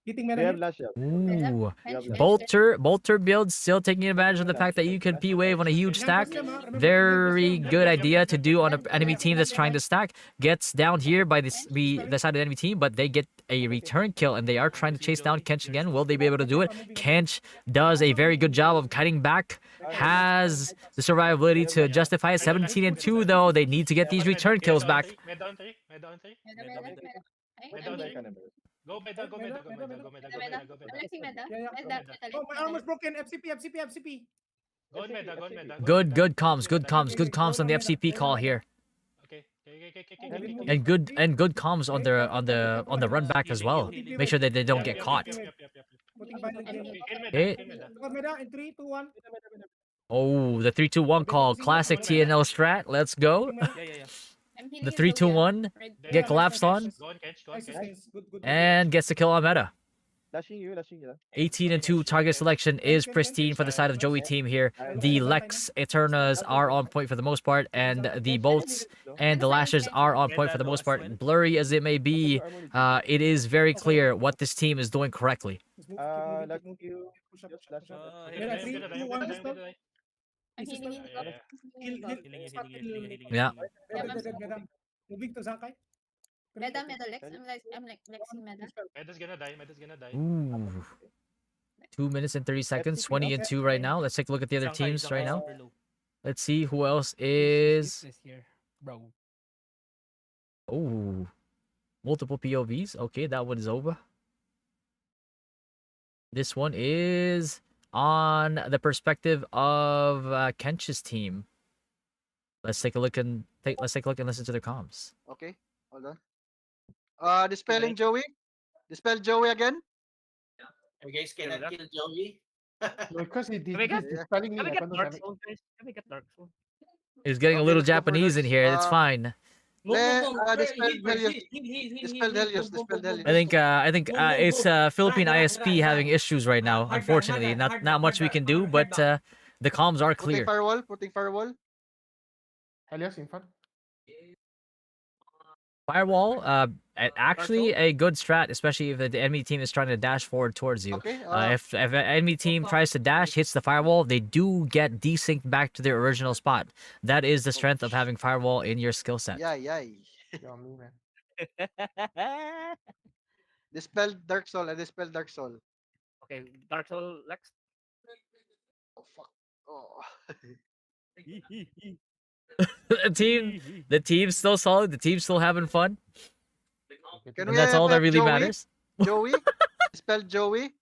Hitting Meta. Ooh, Bolter build still taking advantage of the fact that you can P-wave on a huge stack. Very good idea to do on an enemy team that's trying to stack. Gets down here by the side of the enemy team, but they get a return kill, and they are trying to chase down Kench again. Will they be able to do it? Kench does a very good job of cutting back. Has the survivability to justify it. 17-2 though. They need to get these return kills back. Meda on 3, Meda on 3. Meda on 3. Go Meda, go Meda, go Meda, go Meda, go Meda, go Meda. Flexing Meda. Yeah, Meda. Oh, my arm was broken. FCP. Go on Meda, go on Meda. Good comms on the FCP call here. Okay. And good comms on the run back as well. Make sure that they don't get caught. Okay. Meda in 3, 2, 1. Oh, the 3-2-1 call. Classic TNL strat. Let's go. The 3-2-1. Get collapsed on. Go on Kench, go on Kench. And gets the kill on meta. Lashing you. 18-2 target selection is pristine for the side of Joey team here. The Lex Eternas are on point for the most part, and the bolts and the lashes are on point for the most part. Blurry as it may be, it is very clear what this team is doing correctly. Lashing you. I'm healing Yeah. Moving to Zankai. Meda, Lex. I'm like Lexing Meda. Meda's gonna die. Ooh. 2 minutes and 30 seconds. 20-2 right now. Let's take a look at the other teams right now. Let's see who else is. Oh, multiple POVs. Okay, that one is over. This one is on the perspective of Kench's team. Let's take a look and listen to their comms. Okay, hold on. Dispelling Joey. Dispel Joey again. You guys cannot kill Joey. Because he's Can we get, telling can me we na get kung Dark sabi. Souls, guys? Can we get Dark Souls? He's getting a Okay, little let's go for Japanese in Darks. here. It's fine. Dispel Helios. Dispel Helios. It's Philippine ISP having issues right now. Unfortunately, not much we can do, but the comms are Putting clear. firewall. Putting firewall. Helios in front. Firewall, actually a good strat, especially if the enemy team is trying to dash forward towards you. Okay. If an enemy team tries to dash, hits the firewall, they do get desynced back to their original spot. That is the strength of having firewall in your skill set. Yay. Yummy, man. Dispel Dark Soul. I dispel Dark Soul. Okay, Dark Soul Lex. Oh fuck. Oh. The team's still solid. The team's still having fun, Can and we that's all that have really Joey? matters. Joey? Dispel Joey.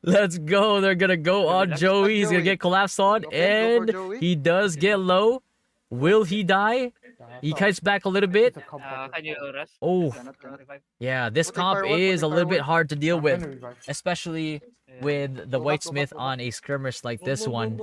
Let's go. They're gonna go on Joey. He's gonna Joey. get collapsed on, Okay, go for and Joey. he does get low. Will he die? He kites back a little bit. Can you rest? Oh, Cannot. yeah. This Putting comp firewall, is a putting little bit firewall. hard to deal I'm with, gonna revive. especially with the Go White back, go Smith back, go on a skirmish like this one.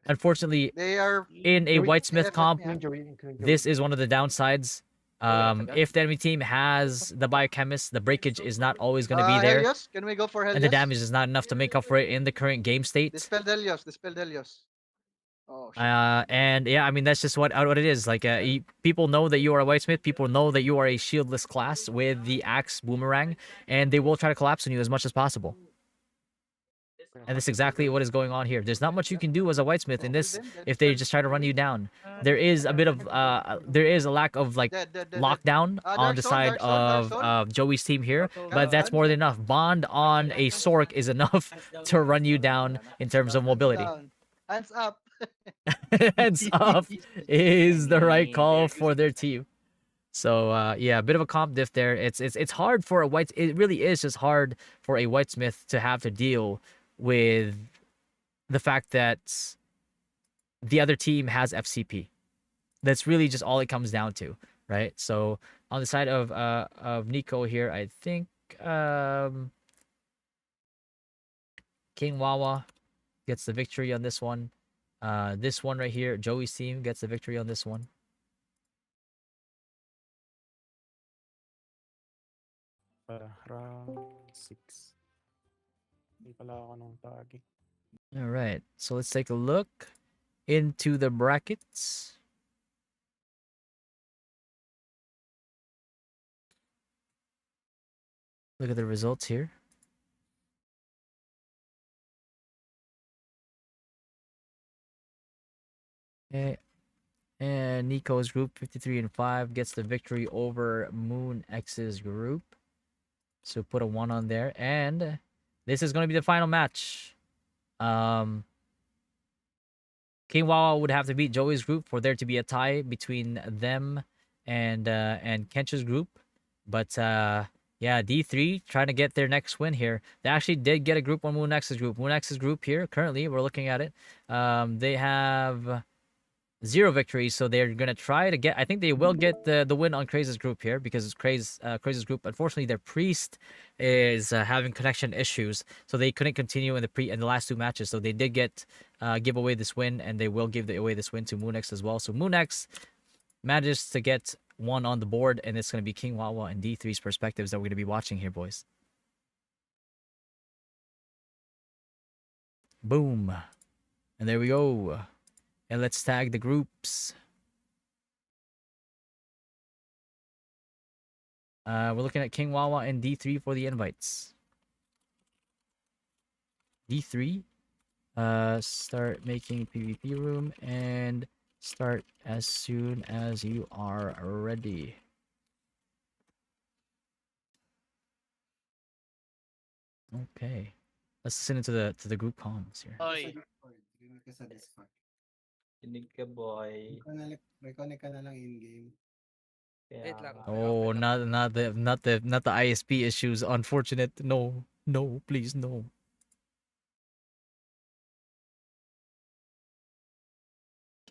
Unfortunately, They are. in a Joey, White Smith comp, Including Joey. Including Joey. this is one of the downsides. If the enemy team has the biochemist, the breakage is not always going to be there, Helios. Can we go for Helios? and the damage is not enough to make up for it in the current game state. Dispel Helios. Dispel Helios. Oh shit. And yeah, I mean that's just what it is. Like, people know that you are a Whitesmith. People know that you are a shieldless class with the axe boomerang, and they will try to collapse on you as much as possible. And that's exactly what is going on here. There's not much you can do as a Whitesmith in this if they just try to run you down. There is a bit of there is a lack of like Dead. lockdown on the side of Joey's team here, but that's more than enough. Bond on a Sork is enough to run you down in terms of mobility. Down. Hands up. Hands up is the right call for their team. So yeah, a bit of a comp diff there. It's hard for a white. It really is just hard for a Whitesmith to have to deal with the fact that the other team has FCP. That's really just all it comes down to, right? So on the side of Nico here, I think King Wawa gets the victory on this one. This one right here, Joey's team gets the victory on this one. Round 6. Hindi pala ako nung tagi. All right, so let's take a look into the brackets. Look at the results here. Okay. And Nico's group 53-5 gets the victory over Moon X's group. So put a 1 on there. And this is going to be the final match. King Wawa would have to beat Joey's group for there to be a tie between them and Kencha's group. But yeah, D3 trying to get their next win here. They actually did get a group on Moon X's group. Moon X's group here, currently, we're looking at it. They have 0 victories, so they're gonna try to get. I think they will get the win on Craze's group here because Craze's group. Unfortunately, their priest is having connection issues, so they couldn't continue in the last 2 matches. So they did get give away this win, and they will give away this win to Moonex as well. So Moonex manages to get 1 on the board, and it's gonna be King Wawa and D3's perspectives that we're gonna be watching here, boys. Boom, and there we go. And let's tag the groups. We're looking at King Wawa and D3 for the invites. D3, start making PvP room and start as soon as you are ready. Okay, let's listen into the group comms here. Kinig ka, boy. Reconnect ka na lang in-game. Wait lang. Oh, not the ISP issues. Unfortunate. No, please, no.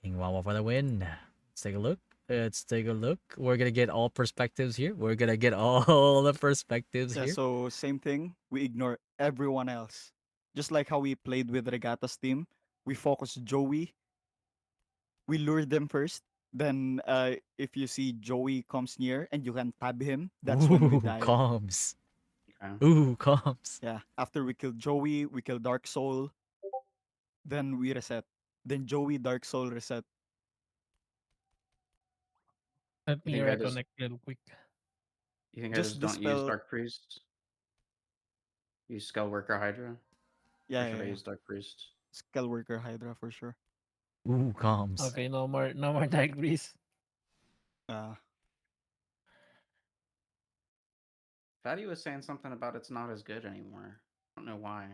King Wawa for the win. Let's take a look. Let's take a look. We're gonna get all perspectives here. We're gonna get all the perspectives Yeah, here. so same thing. We ignore everyone else. Just like how we played with Regatta's team, we focus Joey. We lure them first. Then, if you see Joey comes near and you can tab him, that's when we Ooh, dive. comms. Okay. Ooh, comms. Yeah. After we kill Joey, we kill Dark Soul. Then we reset. Then Joey, Dark Soul reset. Let You me think I just reconnect real quick. you think I Just just don't use dispel. Dark Priest? Use Skull Worker Hydra? Yeah, Or should yeah, I yeah. use Dark Priest? Skull Worker Hydra for sure. Ooh, comms. Okay, no more Dark Breeze. Fatty was saying something about it's not as good anymore. I don't know why.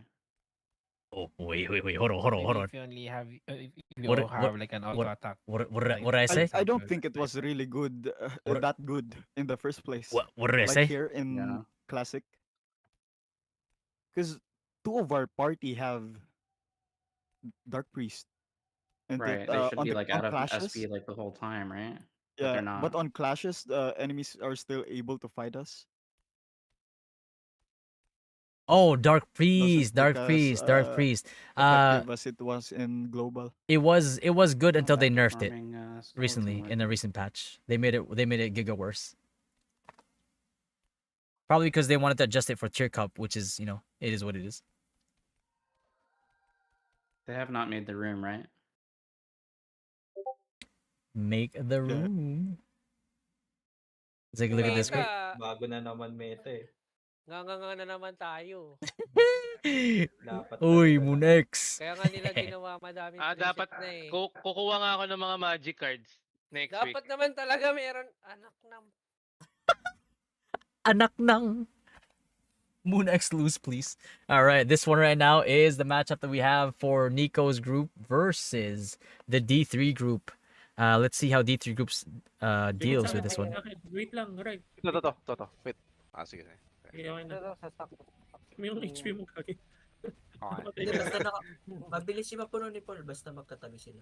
Oh, wait. Hold on. Maybe if you only have if you What all have like an auto attack. what did I say? I don't think it was really good, What- that good in the first place. What did I Like say? here in Yeah. Classic. Because two of our party have Dark Priest. And Right. They should on be the like on out of clashes, SB like the whole time, right? But yeah, they're not. but on clashes, the enemies are still able to fight us. Oh, Dark Doesn't Priest, look Dark as Priest, Dark Priest. effective as it was in global. It was good until they Back to nerfed it farming, skeleton recently in a weapons. recent patch. They made it giga worse. Probably because they wanted to adjust it for tier cup, which is, it is what it is. They have not made the room, right? Make the room. Let's take a look at this quick. Bago na naman meta eh. Nga na naman tayo. Dapat Uy, talaga. Munex. Kaya nga nila ginawa madaming Dapat preset na eh. kukuha nga ako ng mga magic cards next week. Dapat naman talaga meron Anak ng Munex lose, please. All right, this one right now is the matchup that we have for Nico's group versus the D3 group. Let's see how D3 groups deals with this one. Wait lang, right. To. Wait. Sige. Okay na. Yung HP mo kagi. Okay. Mabilis si mapuno ni Paul basta magkatabi sila.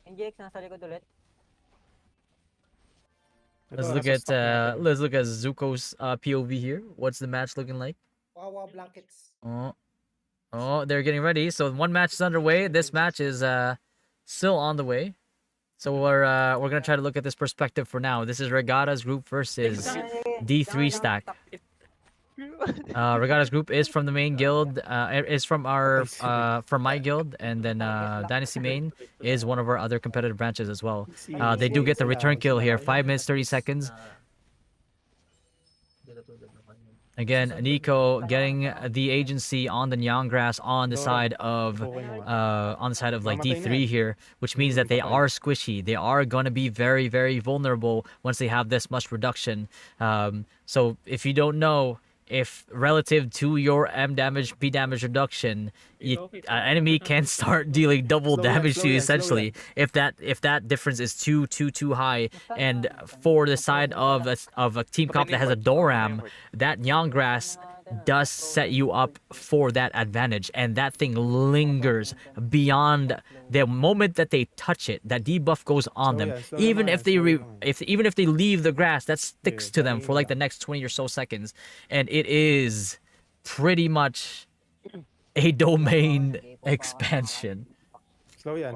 NGX nasa likod ulit. Let's look at Zuko's POV here. What's the match looking like? Wawa blankets. Oh, they're getting ready. So one match is underway. This match is still on the way. So we're gonna try to look at this perspective for now. This is Regatta's group versus D3 stack. Regatta's group is from the main guild. Is from our from my guild, and then Dynasty main is one of our other competitive branches as well. They do get the return kill here. 5 minutes 30 seconds. Again, Nico getting the agency on the Nyang grass on the side of like D3 here, which means that they are squishy. They are gonna be very, very vulnerable once they have this much reduction. So if you don't know, if relative to your M damage, P damage reduction, enemy can start dealing double damage to you essentially. If that difference is too high, and for the side of a team comp that has a Doram, that Nyang grass does set you up for that advantage, and that thing lingers beyond the moment that they touch it. That debuff goes on them, even if they leave the grass, that sticks to them for like the next 20 or so seconds, and it is pretty much a domain expansion. Slow yan.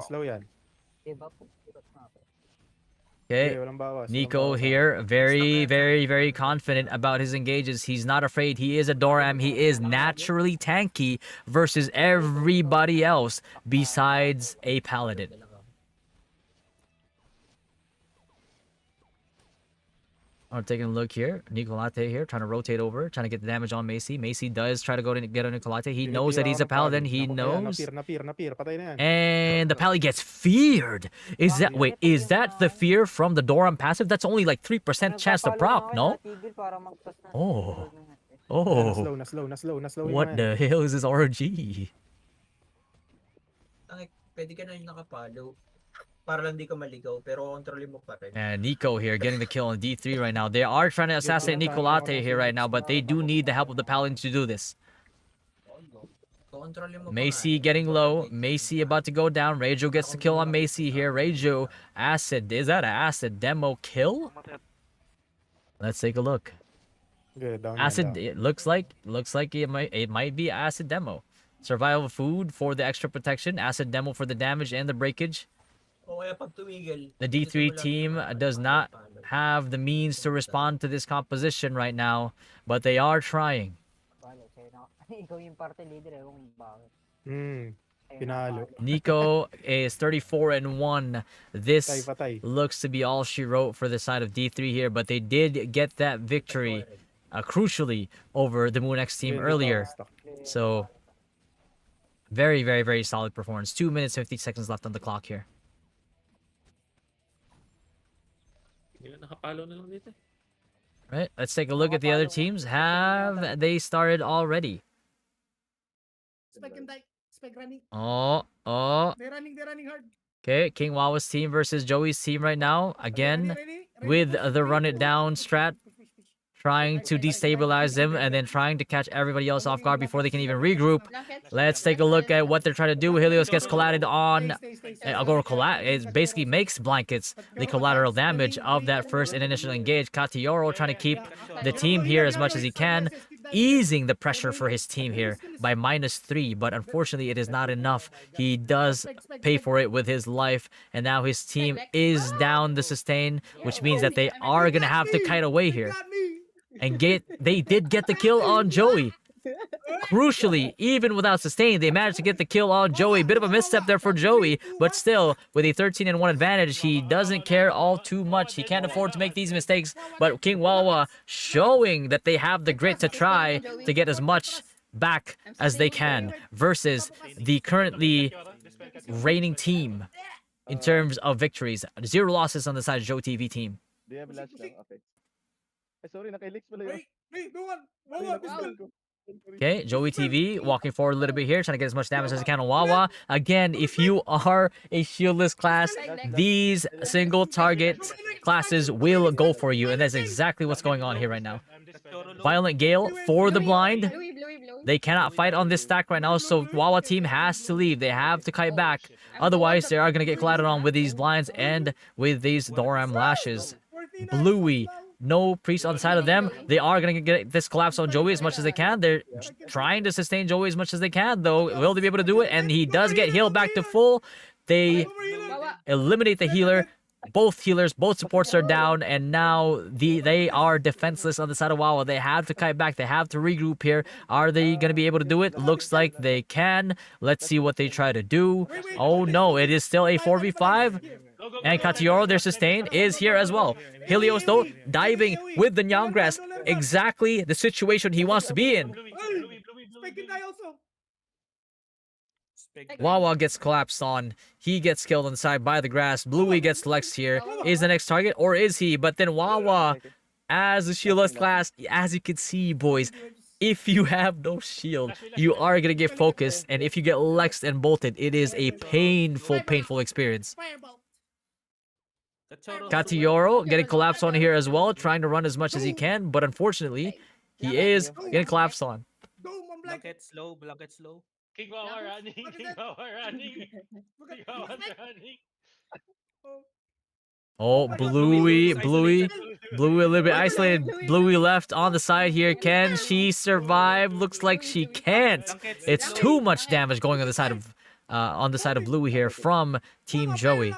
Okay, Nico here, very, very, very confident about his engages. He's not afraid. He is a Doram. He is naturally tanky versus everybody else besides a Paladin. I'm taking a look here. Nicolate here, trying to rotate over, trying to get the damage on Macy. Macy does try to go to get on Nicolate. He knows that he's a Paladin. He knows. And the Pally gets feared. Is that the fear from the Doram passive? That's only like 3% chance to proc, no? Oh. What the hell is this ROG? Pwede ka na yung nakapalo. Para lang di ka maligaw, pero kontrolin mo pa rin. And Nico here getting the kill on D3 right now. They are trying to assassinate Nicolate here right now, but they do need the help of the Paladin to do this. Macy getting low. Macy about to go down. Rejo gets the kill on Macy here. Rejo, acid. Is that an acid demo kill? Let's take a look. Acid. It looks like it might be acid demo. Survival food for the extra protection. Acid demo for the damage and the breakage. The D3 team does not have the means to respond to this composition right now, but they are trying. Ikaw yung party leader, ewan kung bakit. Pinalo. Nico is 34-1. This looks to be all she wrote for the side of D3 here, but they did get that victory crucially over the Moon X team earlier. So very, very, very solid performance. 2 minutes 50 seconds left on the clock here. Right, let's take a look at the other teams. Have they started already? Oh. They're running hard. Okay, King Wawa's team versus Joey's team right now. Again, with the run it down strat. Trying to destabilize them and then trying to catch everybody else off guard before they can even regroup. Let's take a look at what they're trying to do. Helios gets collated on. It basically makes blankets the collateral damage of that first initial engage. Katioro trying to keep the team here as much as he can, easing the pressure for his team here by -3, but unfortunately it is not enough. He does pay for it with his life, and now his team is down the sustain, which means that they are going to have to kite away here. And they did get the kill on Joey. Crucially, even without sustain, they managed to get the kill on Joey. Bit of a misstep there for Joey, but still, with a 13-1 advantage, he doesn't care all too much. He can't afford to make these mistakes, but King Wawa showing that they have the grit to try to get as much back as they can versus the currently reigning team in terms of victories. 0 losses on the side of Joe TV team. Do you have last lang? Okay. Sorry, naka-elix pala yun. Okay, Joey TV walking forward a little bit here, trying to get as much damage as he can on Wawa. Again, if you are a shieldless class, these single target classes will go for you, and that's exactly what's going on here right now. Violent Gale for the blind. They cannot fight on this stack right now, so Wawa team has to leave. They have to kite back. Otherwise, they are going to get collided on with these blinds and with these Doram lashes. Bluey. No priest on the side of them. They are going to get this collapse on Joey as much as they can. They're trying to sustain Joey as much as they can, though. Will they be able to do it? And he does get healed back to full. They eliminate the healer. Both healers, both supports are down, and now they are defenseless on the side of Wawa. They have to kite back. They have to regroup here. Are they going to be able to do it? Looks like they can. Let's see what they try to do. Oh, no. It is still a 4v5. And Katioro, their sustain, is here as well. Helios, though, diving with the Nyang Grass. Exactly the situation he wants to be in. Wawa gets collapsed on. He gets killed on the side by the grass. Bluey gets flexed here. Is the next target, or is he? But then Wawa, as a shieldless class, as you can see, boys, if you have no shield, you are going to get focused. And if you get lexed and bolted, it is a painful, painful experience. Katioro getting collapsed on here as well, trying to run as much as he can, but unfortunately, he is getting collapsed on. Blanket slow. King Wawa running. King Wawa running. King Wawa running. Oh, Bluey a little bit isolated. Bluey left on the side here. Can she survive? Looks like she can't. It's too much damage going on the side of Bluey here from Team Joey.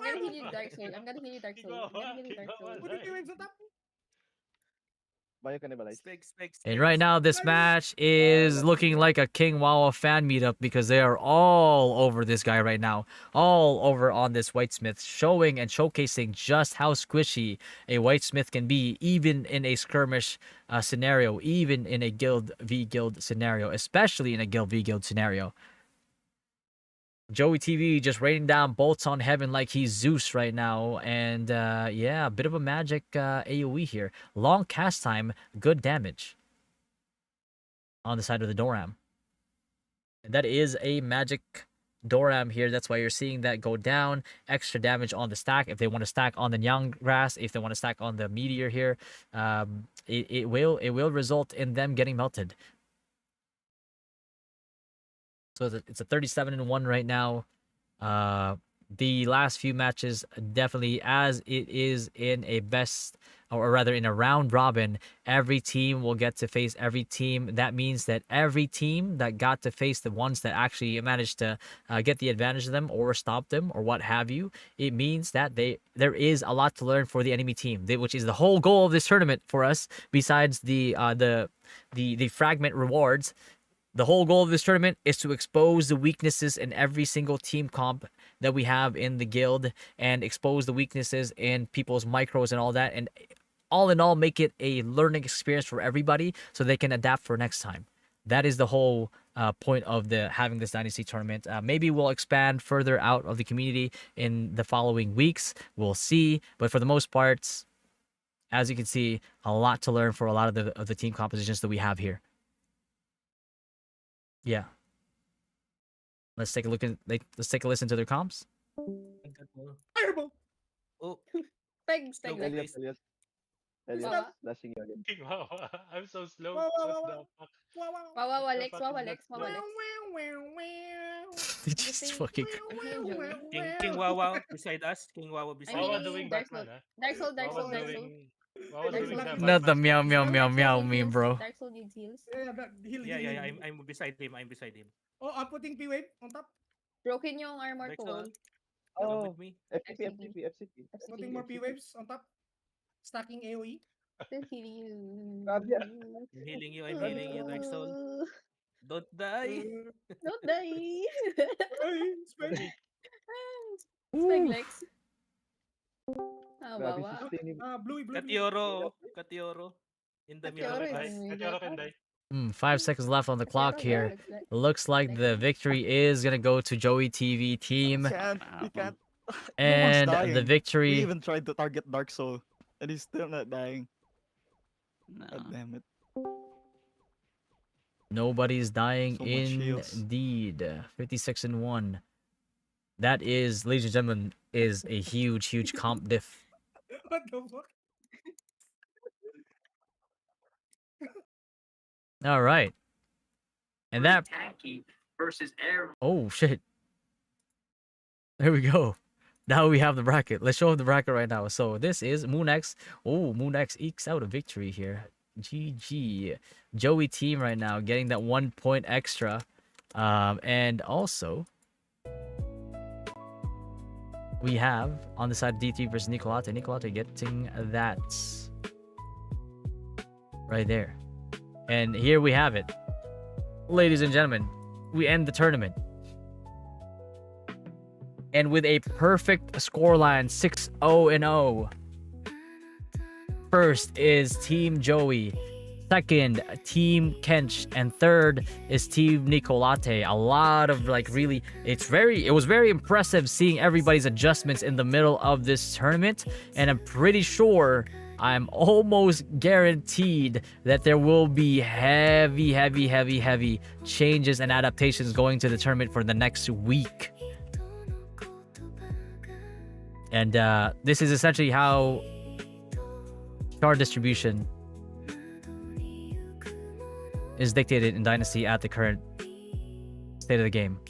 I'm gonna heal you, Dark Soul. I'm gonna heal you, Dark Soul. And right now, this match is looking like a King Wawa fan meetup because they are all over this guy right now. All over on this Whitesmith, showing and showcasing just how squishy a Whitesmith can be, even in a skirmish scenario, even in a guild v guild scenario, especially in a guild v guild scenario. Joey TV just raining down bolts on heaven like he's Zeus right now. And yeah, a bit of a magic AoE here. Long cast time, good damage on the side of the Doram. And that is a magic Doram here. That's why you're seeing that go down. Extra damage on the stack. If they want to stack on the Nyang Grass, if they want to stack on the Meteor here, it will result in them getting melted. So it's a 37-1 right now. The last few matches definitely, as it is in a best, or rather in a round robin, every team will get to face every team. That means that every team that got to face the ones that actually managed to get the advantage of them or stop them or what have you, it means that there is a lot to learn for the enemy team, which is the whole goal of this tournament for us. Besides the fragment rewards, the whole goal of this tournament is to expose the weaknesses in every single team comp that we have in the guild and expose the weaknesses in people's micros and all that. And all in all, make it a learning experience for everybody so they can adapt for next time. That is the whole point of having this Dynasty tournament. Maybe we'll expand further out of the community in the following weeks. We'll see. But for the most part, as you can see, a lot to learn for a lot of the team compositions that we have here. Yeah. Let's take a look let's take a listen to their comps. Fireball! Oh, Peg, peg. King Wawa. I'm so slow. Wow, wow, What wow, the wow. fuck? Wow, wow. Wawa, What the Lex, fuck Wawa, is Lex, that? Wawa, Lex. They just fucking. King Wawa beside us. King Wawa beside Wawa us. doing Dark Batman, Soul. huh? Dark Soul, Dark Wawa Soul, Dark Soul. doing Wawa doing the Not the Batman meow stuff. meow No, meow Dark meow Soul meme, needs bro. heals. Dark Soul needs heals. Heal, Yeah, heal, yeah, heal. I'm beside him. I'm beside him. Oh, I'm putting P-Wave on top. Broken yung armor Dark ko. Soul, come with me. FCP. Putting more P-Waves on top. Stacking AoE. Still healing you. I'm healing you. I'm healing you, Dark Soul. Don't die. Don't die. Ay, spell. Speg Lex. Wawa. Bluey, blue. Katioro. In the Katioro middle of is us. amazing. Katioro can die. 5 seconds left on the clock here. Lex. Looks like the victory is gonna go to Joey TV team, We can't. and No one's dying. the We victory. even tried to target Dark Soul, and he's still not dying. God damn it. Nobody's dying So much heals. indeed. 56-1. That is, ladies and gentlemen, is a huge comp diff. What the fuck? All right. And that. Oh shit. There we go. Now we have the bracket. Let's show the bracket right now. So this is Moonex. Oh, Moonex ekes out a victory here. GG. Joey team right now getting that 1 point extra. And also we have on the side of D3 versus Nicolate. Nicolate getting that right there. And here we have it. Ladies and gentlemen, we end the tournament. And with a perfect scoreline, 6-0-0. First is Team Joey. Second, Team Kench. And third is Team Nicolate. A lot of it was very impressive seeing everybody's adjustments in the middle of this tournament. And I'm pretty sure, I'm almost guaranteed that there will be heavy changes and adaptations going to the tournament for the next week. And this is essentially how star distribution is dictated in Dynasty at the current state of the game.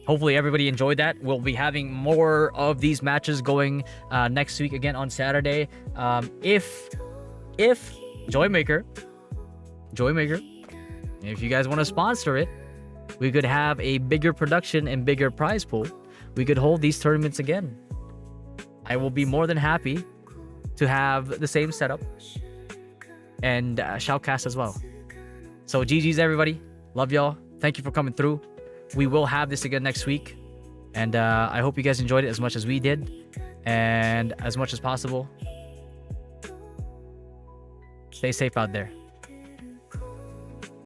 Hopefully everybody enjoyed that. We'll be having more of these matches going next week again on Saturday. If Joymaker, if you guys want to sponsor it, we could have a bigger production and bigger prize pool. We could hold these tournaments again. I will be more than happy to have the same setup and shoutcast as well. So GG's everybody. Love y'all. Thank you for coming through. We will have this again next week. And I hope you guys enjoyed it as much as we did. And as much as possible, stay safe out there.